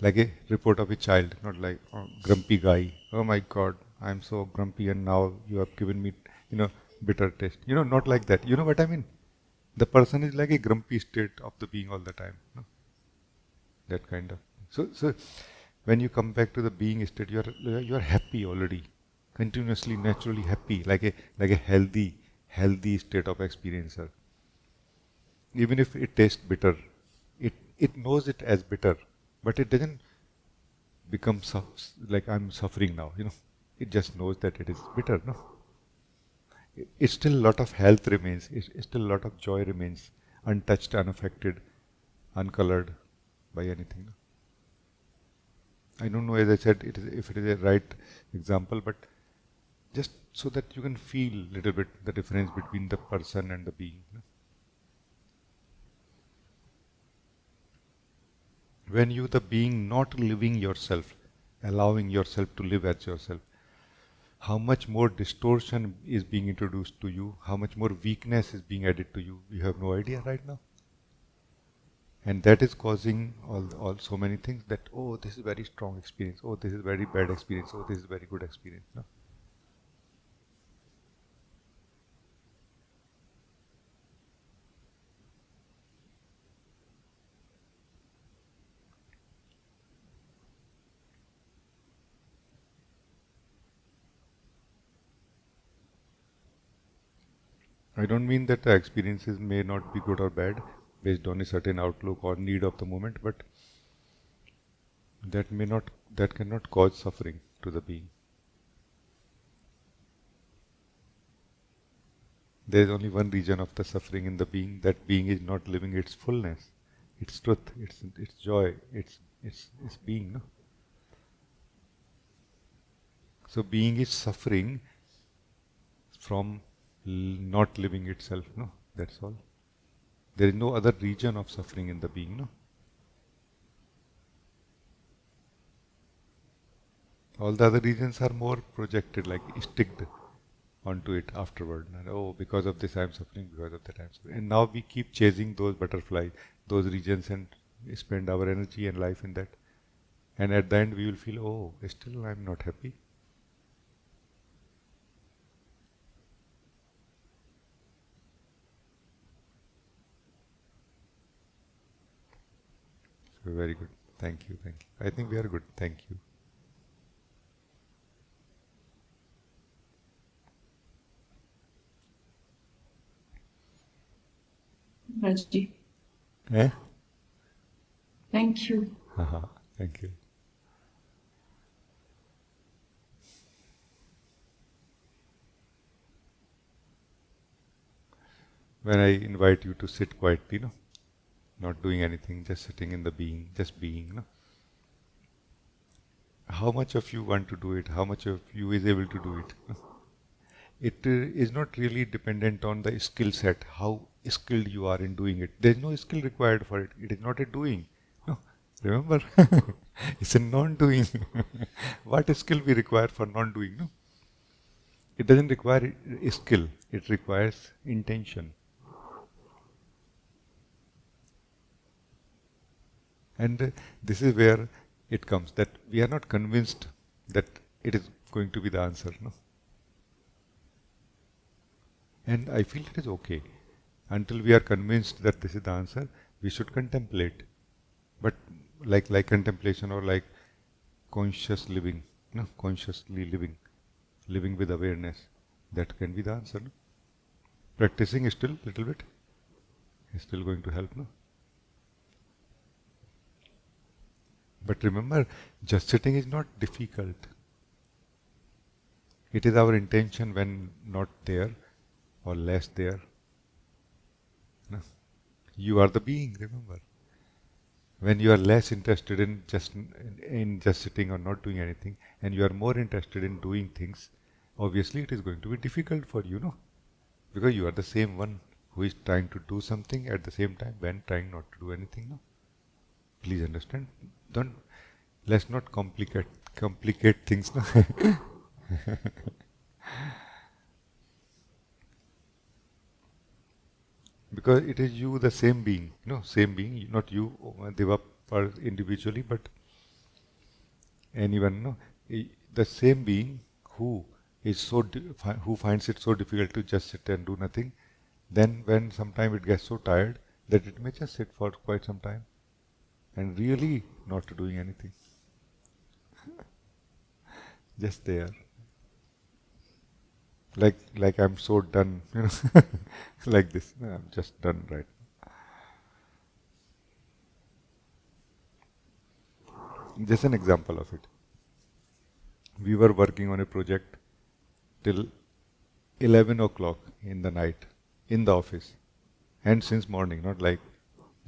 like a report of a child, not like, oh, grumpy guy, oh my God, I'm so grumpy and now you have given me, bitter taste, not like that, you know what I mean? The person is like a grumpy state of the being all the time, that kind of. So when you come back to the being state, you are happy already, continuously, naturally happy, like a healthy state of experiencer. Even if it tastes bitter, it knows it as bitter, but it doesn't become like I'm suffering now, It just knows that it is bitter, no? It's still a lot of health remains, it's still a lot of joy remains, untouched, unaffected, uncolored by anything. No? I don't know, as I said, if it is a right example, but just so that you can feel a little bit the difference between the person and the being. No? When you, the being, not living yourself, allowing yourself to live as yourself, how much more distortion is being introduced to you, how much more weakness is being added to you, you have no idea right now. And that is causing all so many things, that, oh, this is very strong experience, oh, this is very bad experience, oh, this is very good experience. No? I don't mean that the experiences may not be good or bad based on a certain outlook or need of the moment, but that cannot cause suffering to the being. There is only one reason of the suffering in the being, that being is not living its fullness, its truth, its joy, its being. No? So being is suffering from not living itself, no? That's all. There is no other region of suffering in the being, no? All the other regions are more projected, like sticked onto it afterward. And, oh, because of this I am suffering, because of that I am suffering. And now we keep chasing those butterflies, those regions, and spend our energy and life in that. And at the end we will feel, oh, still I am not happy. So very good. Thank you, thank you. I think we are good. Thank you. Rajee, Eh? thank you. Thank you. When I invite you to sit quietly, no? Not doing anything, just sitting in the being, just being, no? How much of you want to do it? How much of you is able to do it? No? It is not really dependent on the skill set, how skilled you are in doing it. There is no skill required for it. It is not a doing. No, remember, it's a non-doing. What skill we require for non-doing? No, it doesn't require a skill. It requires intention. And this is where it comes, that we are not convinced that it is going to be the answer. No. And I feel it is okay. Until we are convinced that this is the answer, we should contemplate. But like contemplation or like conscious living, no? Consciously living with awareness, that can be the answer. No? Practicing is still little bit, is still going to help. No? But remember, just sitting is not difficult. It is our intention when not there or less there. No. You are the being, remember. When you are less interested in just sitting or not doing anything, and you are more interested in doing things, obviously it is going to be difficult for you, no? Because you are the same one who is trying to do something at the same time when trying not to do anything, no? Please understand. Let's not complicate things, no? Because it is you, the same being, same being, not you, Deva, individually, but anyone, the same being who is who finds it so difficult to just sit and do nothing. Then when sometime it gets so tired that it may just sit for quite some time and really not doing anything. Just there. Like I'm so done, like this. I'm just done right now. Just an example of it. We were working on a project till 11 o'clock in the night in the office, and since morning, not like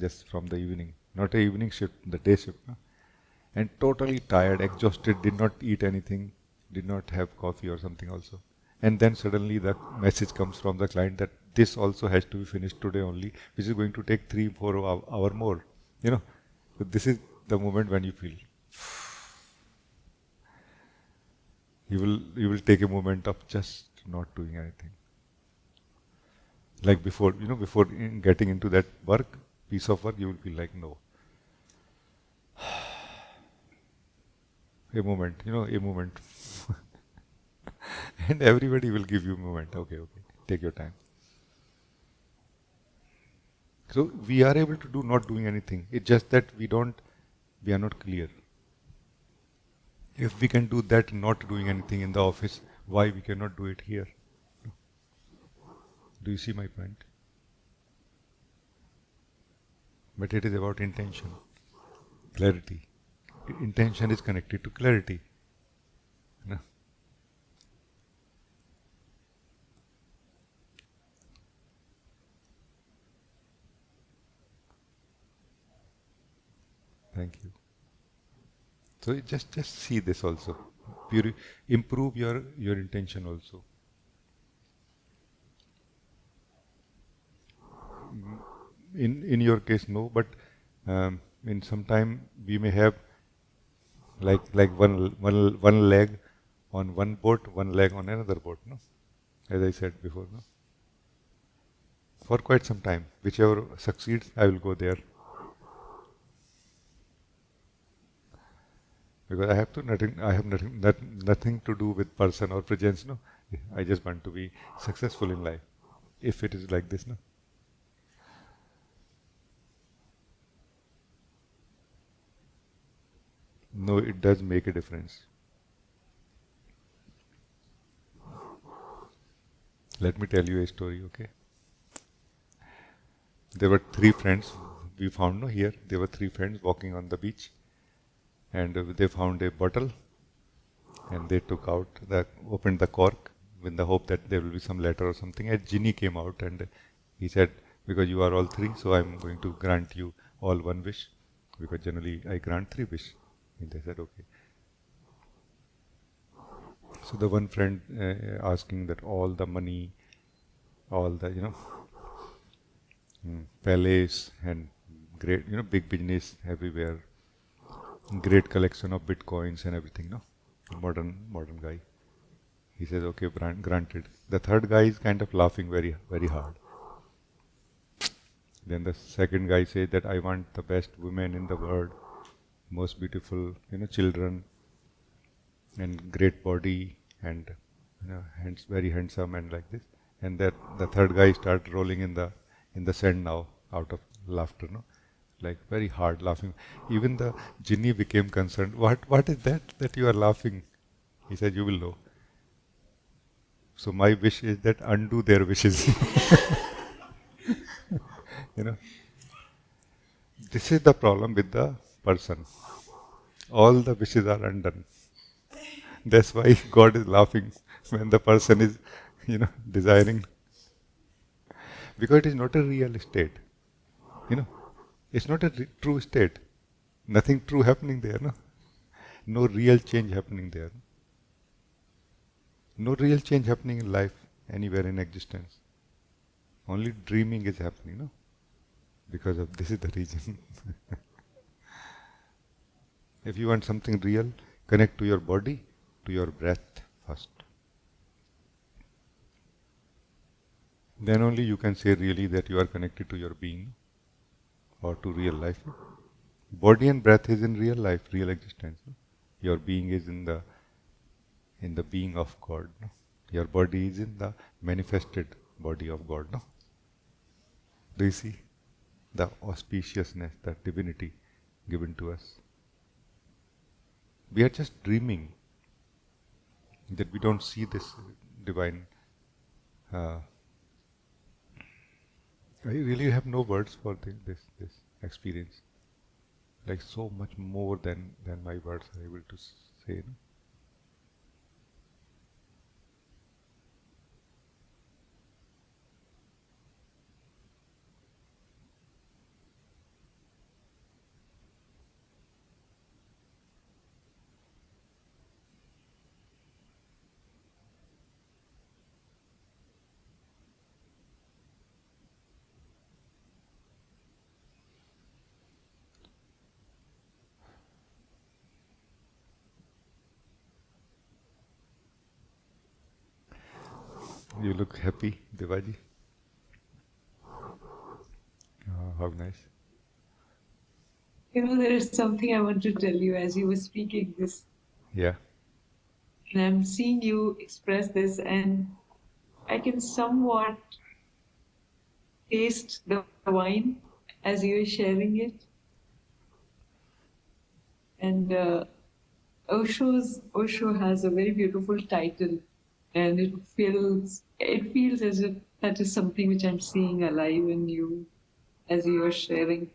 just from the evening, not a evening shift, the day shift, no? And totally tired, exhausted, did not eat anything, did not have coffee or something also. And then suddenly the message comes from the client that this also has to be finished today only, which is going to take 3-4 hours more. So this is the moment when you feel you will take a moment of just not doing anything. Like before, before getting into that piece of work, you will feel like, no. A moment, a moment. And everybody will give you a moment. Okay, take your time. So we are able to do not doing anything. It's just that we are not clear. If we can do that not doing anything in the office, why we cannot do it here? Do you see my point? But it is about intention, clarity. Intention is connected to clarity. No? Thank you. So just see this also. Improve your intention also. in your case, no, but in some time we may have like one leg on one boat, one leg on another boat, no? As I said before, no? For quite some time. Whichever succeeds, I will go there. Because I have nothing to do with person or presence, no? I just want to be successful in life. If it is like this, no? No, it does make a difference. Let me tell you a story, okay? There were three friends we found, no, here. There were three friends walking on the beach, and they found a bottle, and they opened the cork with the hope that there will be some letter or something. A genie came out, and he said, because you are all three, so I'm going to grant you all one wish, because generally I grant three wishes. And they said, okay. So the one friend asking that all the money, all the, palace and great, big business everywhere, great collection of bitcoins and everything, no? Modern guy. He says, okay, granted. The third guy is kind of laughing very, very hard. Then the second guy says that I want the best women in the world, most beautiful, children, and great body, and very handsome and like this. And that the third guy started rolling in the sand now, out of laughter, no? Like very hard laughing. Even the genie became concerned. What is that you are laughing? He said, you will know. So my wish is that undo their wishes. This is the problem with the person. All the wishes are undone. That's why God is laughing when the person is, desiring. Because it is not a real state. It's not a true state. Nothing true happening there, no? No real change happening there. No real change happening in life, anywhere in existence. Only dreaming is happening, no? Because of this is the reason. If you want something real, connect to your body, to your breath first. Then only you can say really that you are connected to your being or to real life. Body and breath is in real life, real existence. Your being is in the being of God. No? Your body is in the manifested body of God. No? Do you see the auspiciousness, the divinity given to us? We are just dreaming that we don't see this divine. I really have no words for this experience. Like so much more than my words are able to say. No? You look happy, Devaji. How nice. There is something I want to tell you as you were speaking this. Yeah. And I'm seeing you express this, and I can somewhat taste the wine as you were sharing it. And Osho has a very beautiful title, and it feels as if that is something which I'm seeing alive in you as you are sharing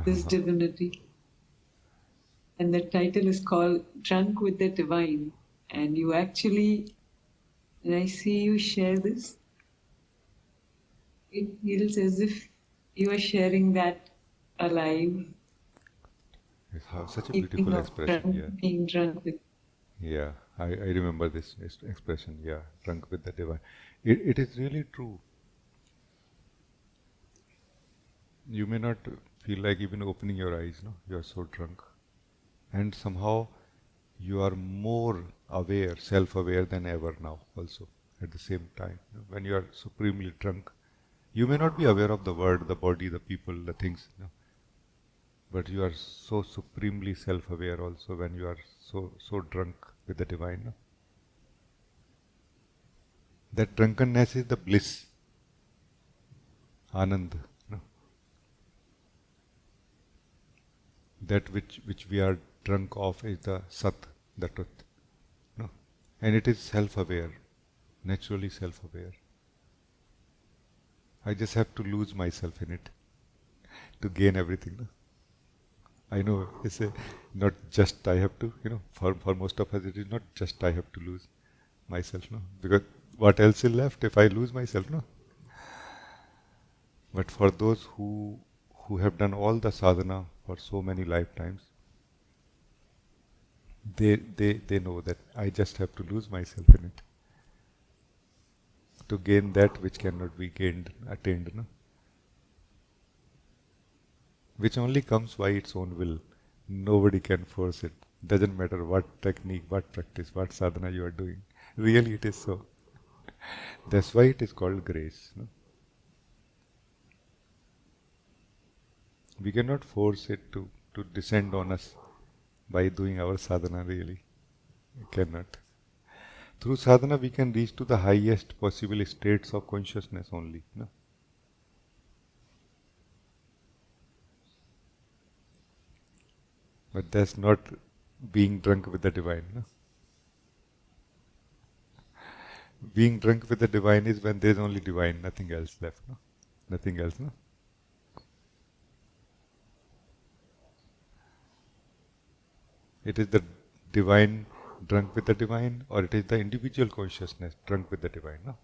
this divinity. And the title is called Drunk with the Divine. And you actually, when I see you share this, it feels as if you are sharing that alive. It's such a beautiful expression. Yeah. Being drunk with. Yeah, I remember this expression. Yeah, drunk with the divine. It is really true. You may not feel like even opening your eyes, no? You are so drunk. And somehow you are more aware, self-aware than ever now also at the same time. When you are supremely drunk, you may not be aware of the world, the body, the people, the things, but you are so supremely self-aware also when you are so drunk with the divine. That drunkenness is the bliss, Anand. That which we are drunk of is the Sat, the truth. No? And it is self-aware, naturally self-aware. I just have to lose myself in it to gain everything. No? I know it's not just I have to, for most of us it is not just I have to lose myself, no? Because what else is left if I lose myself, no? But for those who have done all the sadhana for so many lifetimes, they know that I just have to lose myself in it to gain that which cannot be attained, no? Which only comes by its own will. Nobody can force it. Doesn't matter what technique, what practice, what sadhana you are doing. Really it is so. That's why it is called grace. No? We cannot force it to descend on us by doing our sadhana, really. We cannot. Through sadhana we can reach to the highest possible states of consciousness only. No? But that's not being drunk with the divine. No? Being drunk with the divine is when there is only divine, nothing else left. No? Nothing else. No? It is the divine drunk with the divine, or it is the individual consciousness drunk with the divine. No?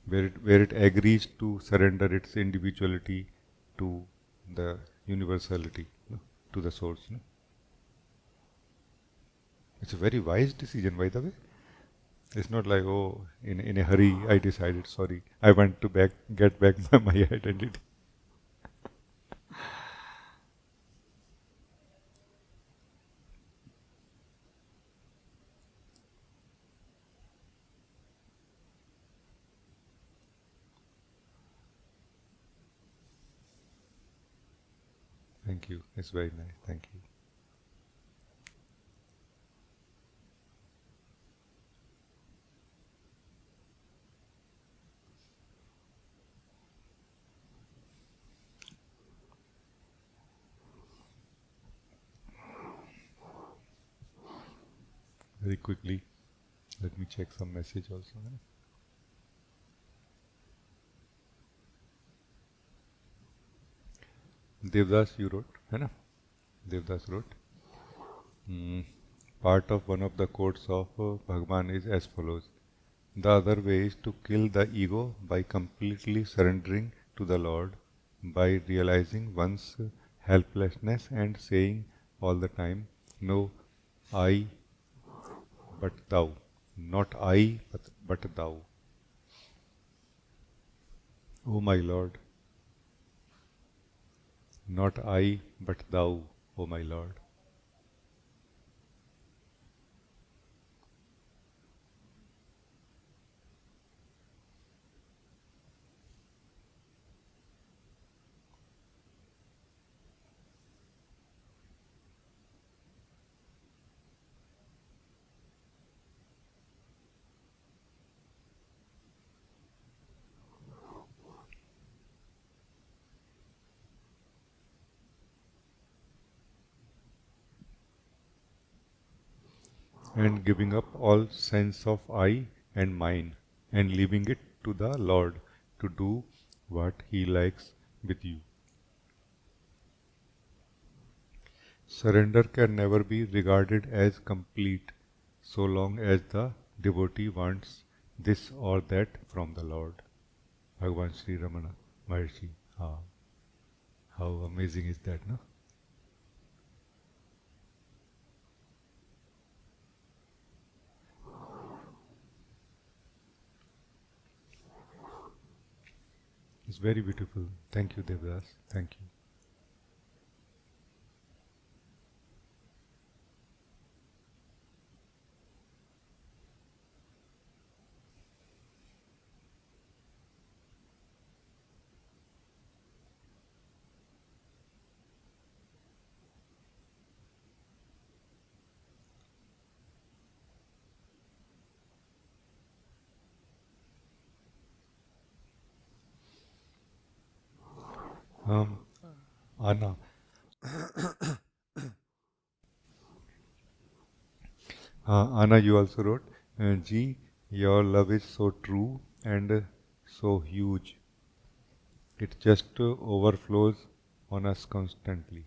Where it agrees to surrender its individuality to the universality, no? To the source. No? It's a very wise decision, by the way. It's not like, oh, in a hurry I decided, sorry, I want to get back my identity. Thank you. It's very nice. Thank you. Very quickly, let me check some message also. Devdas, you wrote, है ना? Devdas wrote. Part of one of the quotes of Bhagavan is as follows: the other way is to kill the ego by completely surrendering to the Lord, by realizing one's helplessness and saying all the time, no, I, but thou. Not I, but thou. O my Lord. Not I, but thou, O my Lord. And giving up all sense of I and mine, and leaving it to the Lord to do what He likes with you. Surrender can never be regarded as complete so long as the devotee wants this or that from the Lord. Bhagavan Sri Ramana Maharshi. How amazing is that, no? It's very beautiful. Thank you, Devdas. Thank you. Anna. Anna, you also wrote, G, your love is so true and so huge. It just overflows on us constantly.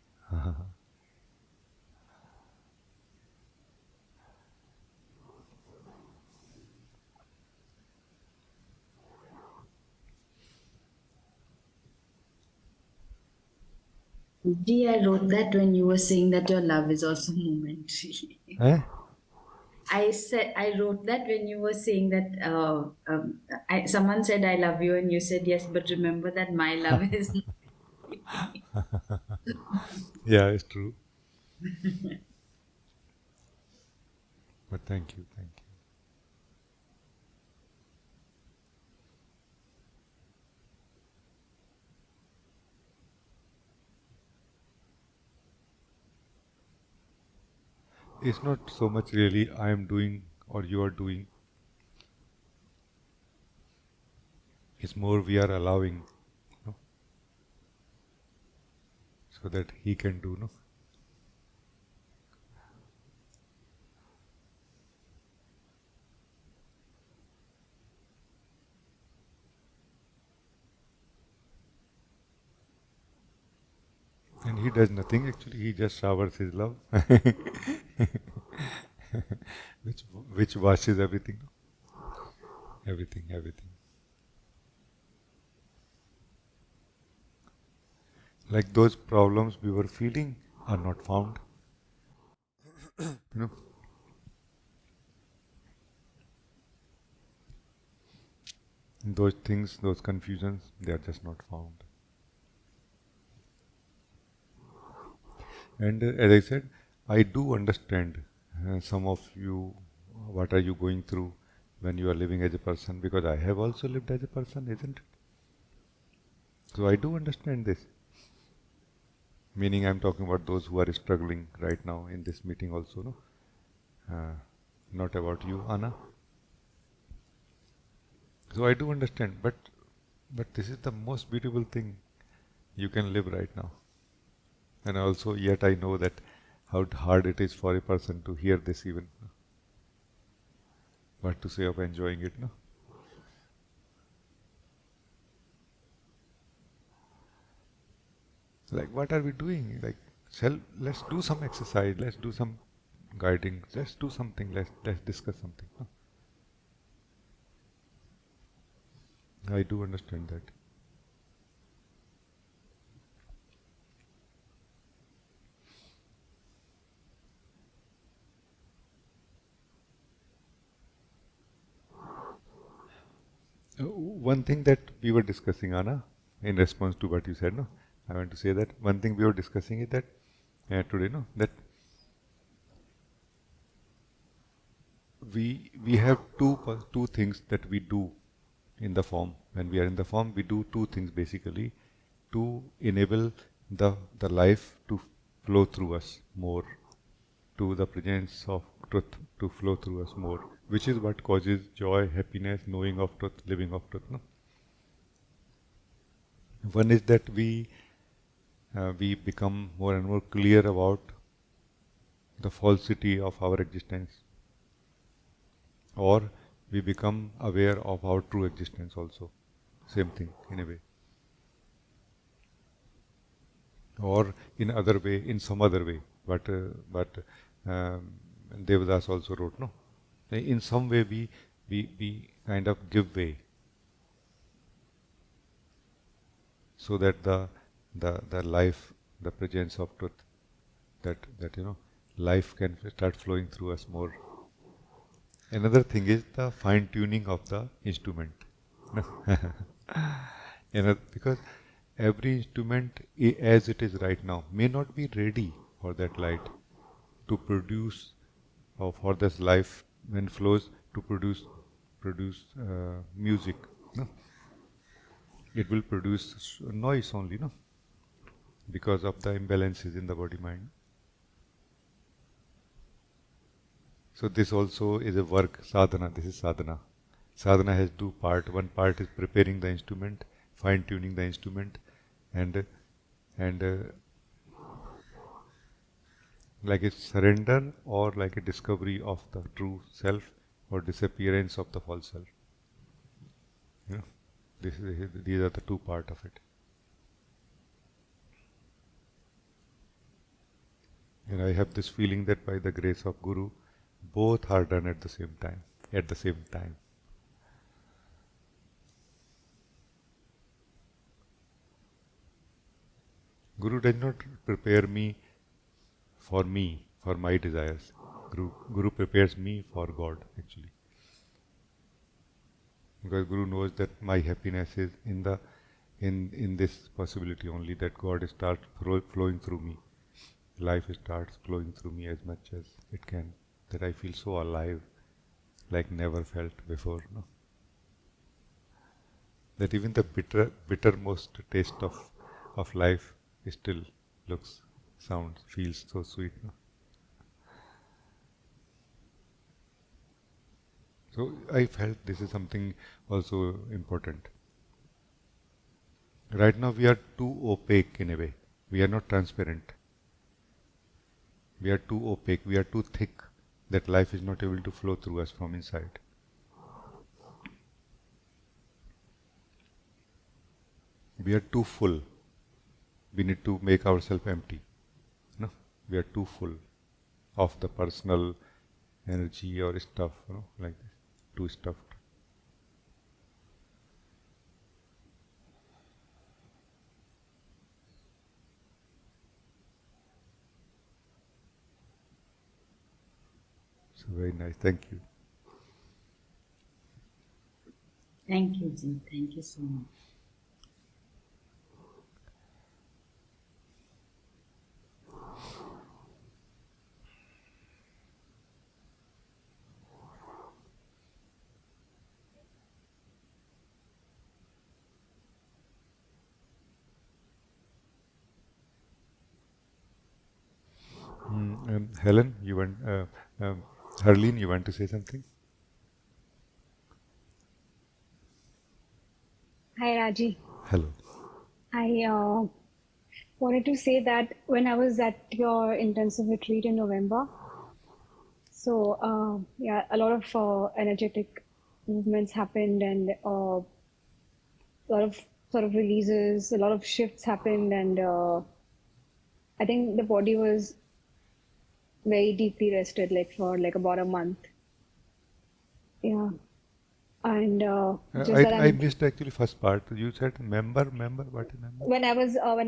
G, I wrote that when you were saying that your love is also momentary. Eh? I wrote that when you were saying that someone said I love you and you said yes, but remember that my love is. Yeah, it's true. But thank you, thank you. It's not so much really I am doing or you are doing. It's more we are allowing, no? So that he can do, no? And he does nothing actually, he just showers his love, which washes everything, everything. Like those problems we were feeling are not found, you know. Those things, those confusions, they are just not found. And as I said, I do understand some of you, what are you going through when you are living as a person, because I have also lived as a person, isn't it? So I do understand this. Meaning I am talking about those who are struggling right now in this meeting also, no? Not about you, Anna. So I do understand, but this is the most beautiful thing you can live right now. And also, yet I know that how hard it is for a person to hear this even. What to say of enjoying it, no? Like, what are we doing? Like, let's do some exercise, let's do some guiding, let's do something, let's discuss something. No? I do understand that. One thing that we were discussing, Anna, in response to what you said, no, I want to say that one thing we were discussing is that today, no, that we have two things that we do in the form. When we are in the form, we do two things basically to enable the life to flow through us more, to the presence of truth to flow through us more, which is what causes joy, happiness, knowing of truth, living of truth. No? One is that we become more and more clear about the falsity of our existence, or we become aware of our true existence also. Same thing in a way. Or in other way, in some other way. But Devdas also wrote, no? In some way we kind of give way, so that the life, the presence of truth, that life can start flowing through us more. Another thing is the fine tuning of the instrument. Because every instrument as it is right now may not be ready for that light to produce, or for this life when flows to produce music. No? It will produce noise only, no? Because of the imbalances in the body-mind. So this also is a work, sadhana. This is sadhana. Sadhana has two parts. One part is preparing the instrument, fine-tuning the instrument, and like a surrender or like a discovery of the true self or disappearance of the false self. You know, these are the two parts of it. And I have this feeling that by the grace of Guru, both are done at the same time. At the same time. Guru does not prepare me, for my desires. Guru prepares me for God, actually. Because Guru knows that my happiness is in this possibility only, that God starts flowing through me. Life starts flowing through me as much as it can, that I feel so alive, like never felt before. No? That even the bittermost taste of life still looks, sounds, feels so sweet. No? So I felt this is something also important. Right now we are too opaque in a way. We are not transparent. We are too opaque, we are too thick, that life is not able to flow through us from inside. We are too full. We need to make ourselves empty. No? We are too full of the personal energy or stuff, like this. Too stuffed. So very nice. Thank you. Thank you, Ji. Thank you so much. Helen, you want, Harleen, you want to say something? Hi, Rajee. Hello. I wanted to say that when I was at your intensive retreat in November, so yeah, a lot of energetic movements happened, and a lot of sort of releases, a lot of shifts happened, and I think the body was very deeply rested, like for like about a month. Yeah. And just that I missed actually first part. You said member, what is member? when I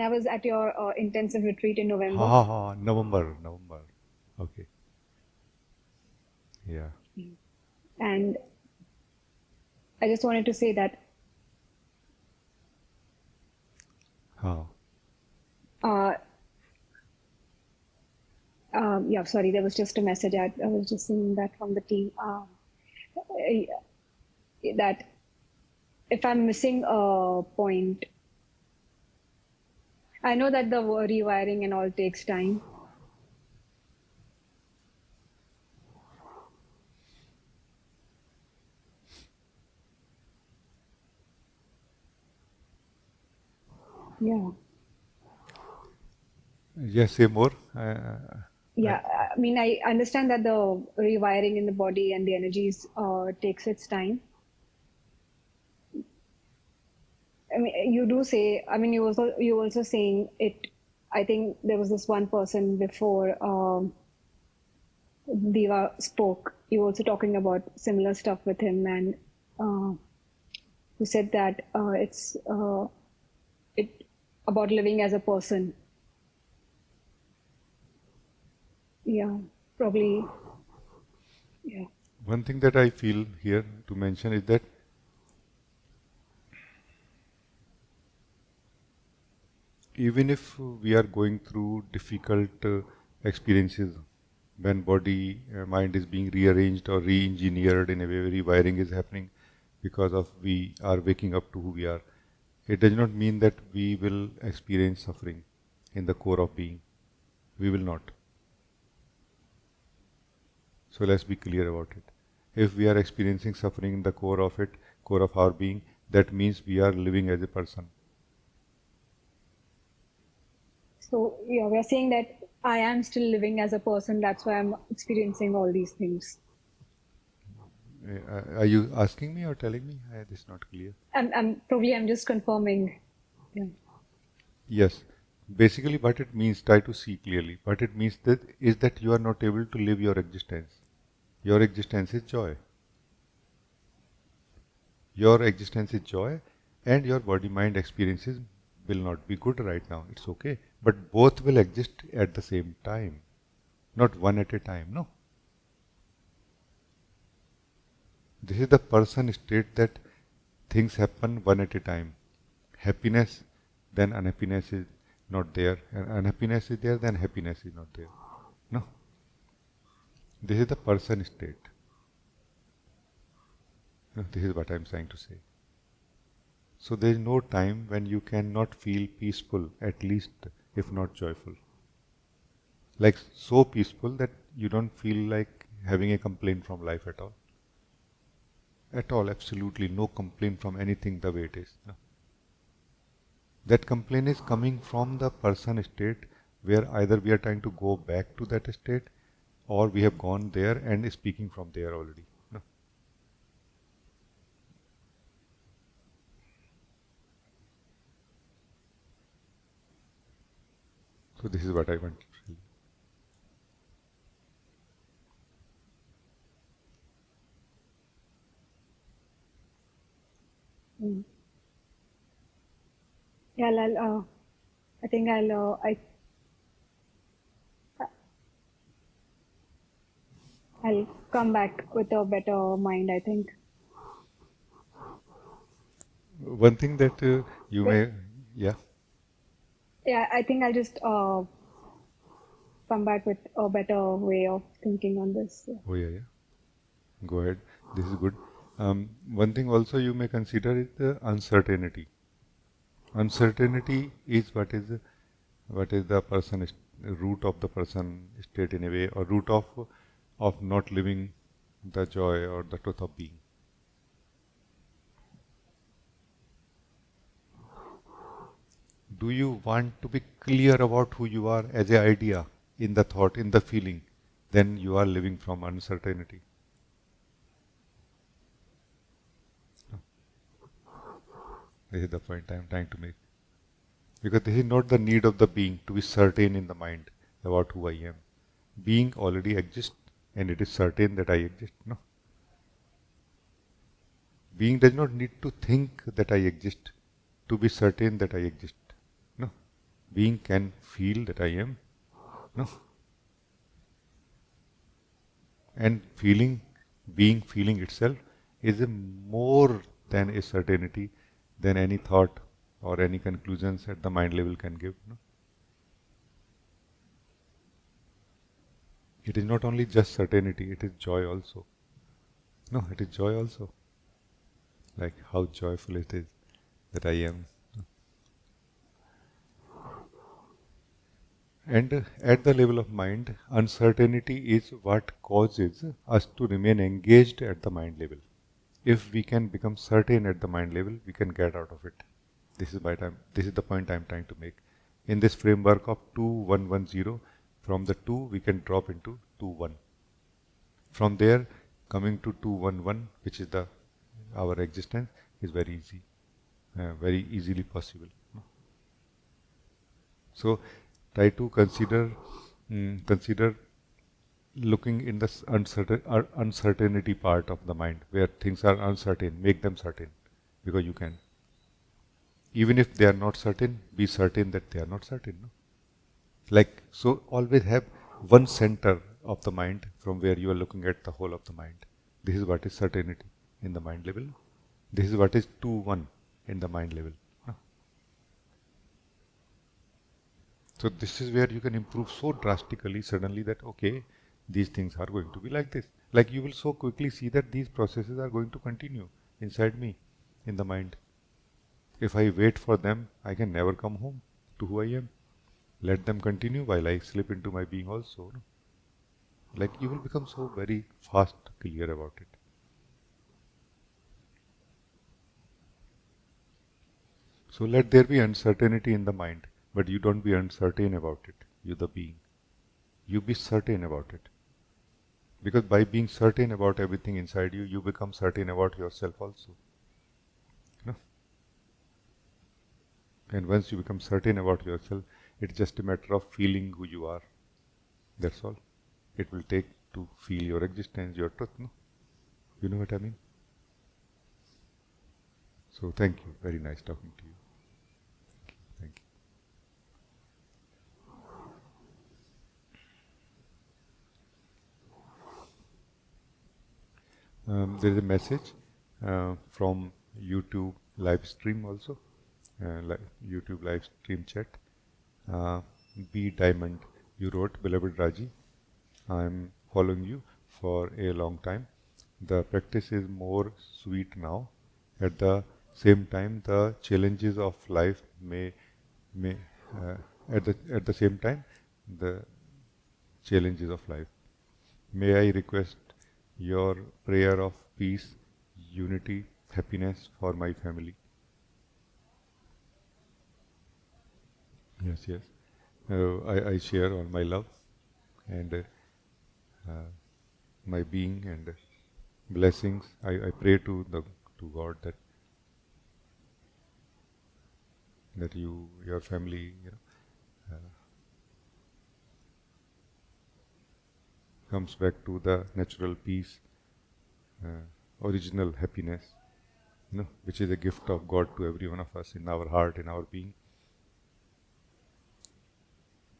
was at your intensive retreat in November. November. Okay. Yeah. And I just wanted to say that yeah, sorry, there was just a message. I was just seeing that from the team. That if I'm missing a point, I know that the rewiring and all takes time. Yeah. Yes, say more. Yeah, I mean, I understand that the rewiring in the body and the energies takes its time. I mean, you do say. I mean, you also saying it. I think there was this one person before Diva spoke. You were also talking about similar stuff with him, and you said that it's about living as a person. Yeah, probably. Yeah. One thing that I feel here to mention is that even if we are going through difficult experiences, when body, mind is being rearranged or re-engineered in a way, rewiring is happening because of we are waking up to who we are, it does not mean that we will experience suffering in the core of being. We will not. So let's be clear about it. If we are experiencing suffering in the core of it, core of our being, that means we are living as a person. So yeah, we are saying that I am still living as a person. That's why I'm experiencing all these things. Are you asking me or telling me? This is not clear. I'm just confirming. Yeah. Yes. Basically what it means, try to see clearly. What it means that is that you are not able to live your existence. Your existence is joy. Your existence is joy, and your body-mind experiences will not be good right now. It's okay. But both will exist at the same time. Not one at a time, no. This is the person state that things happen one at a time. Happiness, then unhappiness is not there. And unhappiness is there, then happiness is not there. No. This is the person state. No, this is what I am trying to say. So there is no time when you cannot feel peaceful, at least if not joyful. Like so peaceful that you don't feel like having a complaint from life at all. At all, absolutely no complaint from anything the way it is. No. That complaint is coming from the person state where either we are trying to go back to that state or we have gone there and speaking from there already. No. So this is what I want to tell you. Yeah, I think I'll come back with a better mind, I think. One thing that you may, yeah. Yeah, I think I'll just come back with a better way of thinking on this. Yeah. Oh yeah. Go ahead. This is good. One thing also you may consider is the uncertainty. Uncertainty is what is the person root of the person state in a way, or root of not living the joy or the truth of being. Do you want to be clear about who you are as an idea, in the thought, in the feeling? Then you are living from uncertainty. This is the point I am trying to make. Because this is not the need of the being to be certain in the mind about who I am. Being already exists and it is certain that I exist. No. Being does not need to think that I exist to be certain that I exist. No. Being can feel that I am. No. And feeling itself is more than a certainty than any thought or any conclusions at the mind level can give. No? It is not only just certainty, it is joy also. No, it is joy also. Like how joyful it is that I am. And at the level of mind, uncertainty is what causes us to remain engaged at the mind level. If we can become certain at the mind level, we can get out of it. This is the point I am trying to make. In this framework of 2-1-1-0, from the 2 we can drop into 2-1. From there, coming to 2-1-1, which is our existence, is very easy, very easily possible. So, try to consider looking in the uncertainty part of the mind, where things are uncertain. Make them certain, because you can. Even if they are not certain, be certain that they are not certain. No? Like, so always have one center of the mind from where you are looking at the whole of the mind. This is what is certainty in the mind level. This is what is 2-1 in the mind level. No? So this is where you can improve so drastically suddenly that, okay, these things are going to be like this. Like you will so quickly see that these processes are going to continue inside me, in the mind. If I wait for them, I can never come home to who I am. Let them continue while I slip into my being also. No? Like you will become so very fast clear about it. So let there be uncertainty in the mind, but you don't be uncertain about it, you the being. You be certain about it. Because by being certain about everything inside you, you become certain about yourself also. You know? And once you become certain about yourself, it's just a matter of feeling who you are. That's all. It will take to feel your existence, your truth, no? You know what I mean? So thank you. Very nice talking to you. Thank you. There is a message from YouTube live stream also, YouTube live stream chat. 𝘵𝘩𝘢𝘵𝘠, you wrote, beloved Rajee, I am following you for a long time. The practice is more sweet now. At the same time, the challenges of life may at the same time, the challenges of life. May I request your prayer of peace, unity, happiness for my family? Yes, yes. I share all my love and my being and blessings. I pray to God that your family, comes back to the natural peace, original happiness, which is a gift of God to every one of us in our heart, in our being.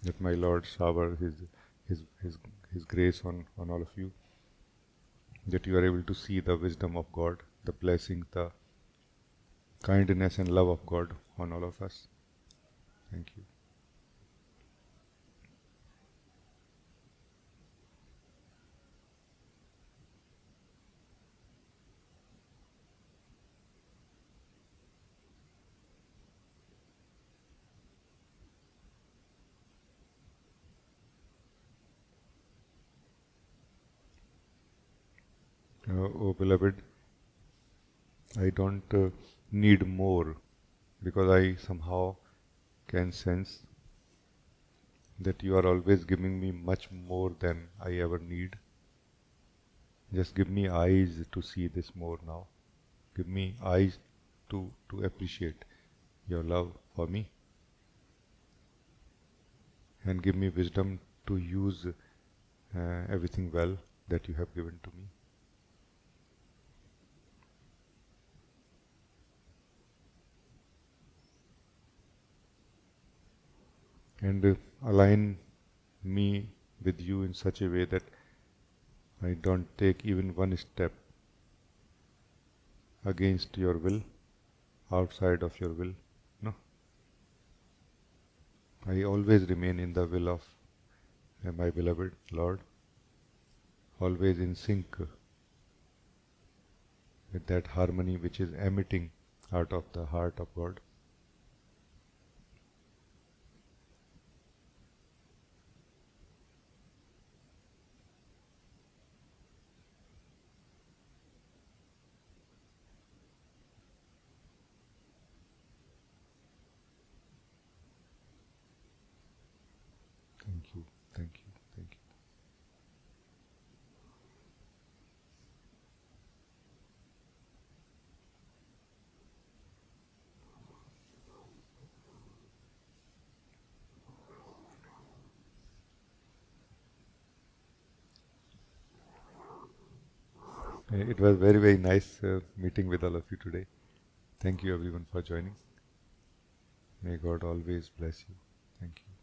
That my Lord shower His grace on all of you, that you are able to see the wisdom of God, the blessings, the kindness and love of God on all of us. Thank you. Oh beloved, I don't need more, because I somehow can sense that you are always giving me much more than I ever need. Just give me eyes to see this more now. Give me eyes to appreciate your love for me. And give me wisdom to use everything well that you have given to me. And align me with you in such a way that I don't take even one step against your will, outside of your will. No. I always remain in the will of my beloved Lord, always in sync with that harmony which is emitting out of the heart of God. Thank you, thank you, thank you. It was very, very nice meeting with all of you today. Thank you everyone for joining. May God always bless you. Thank you.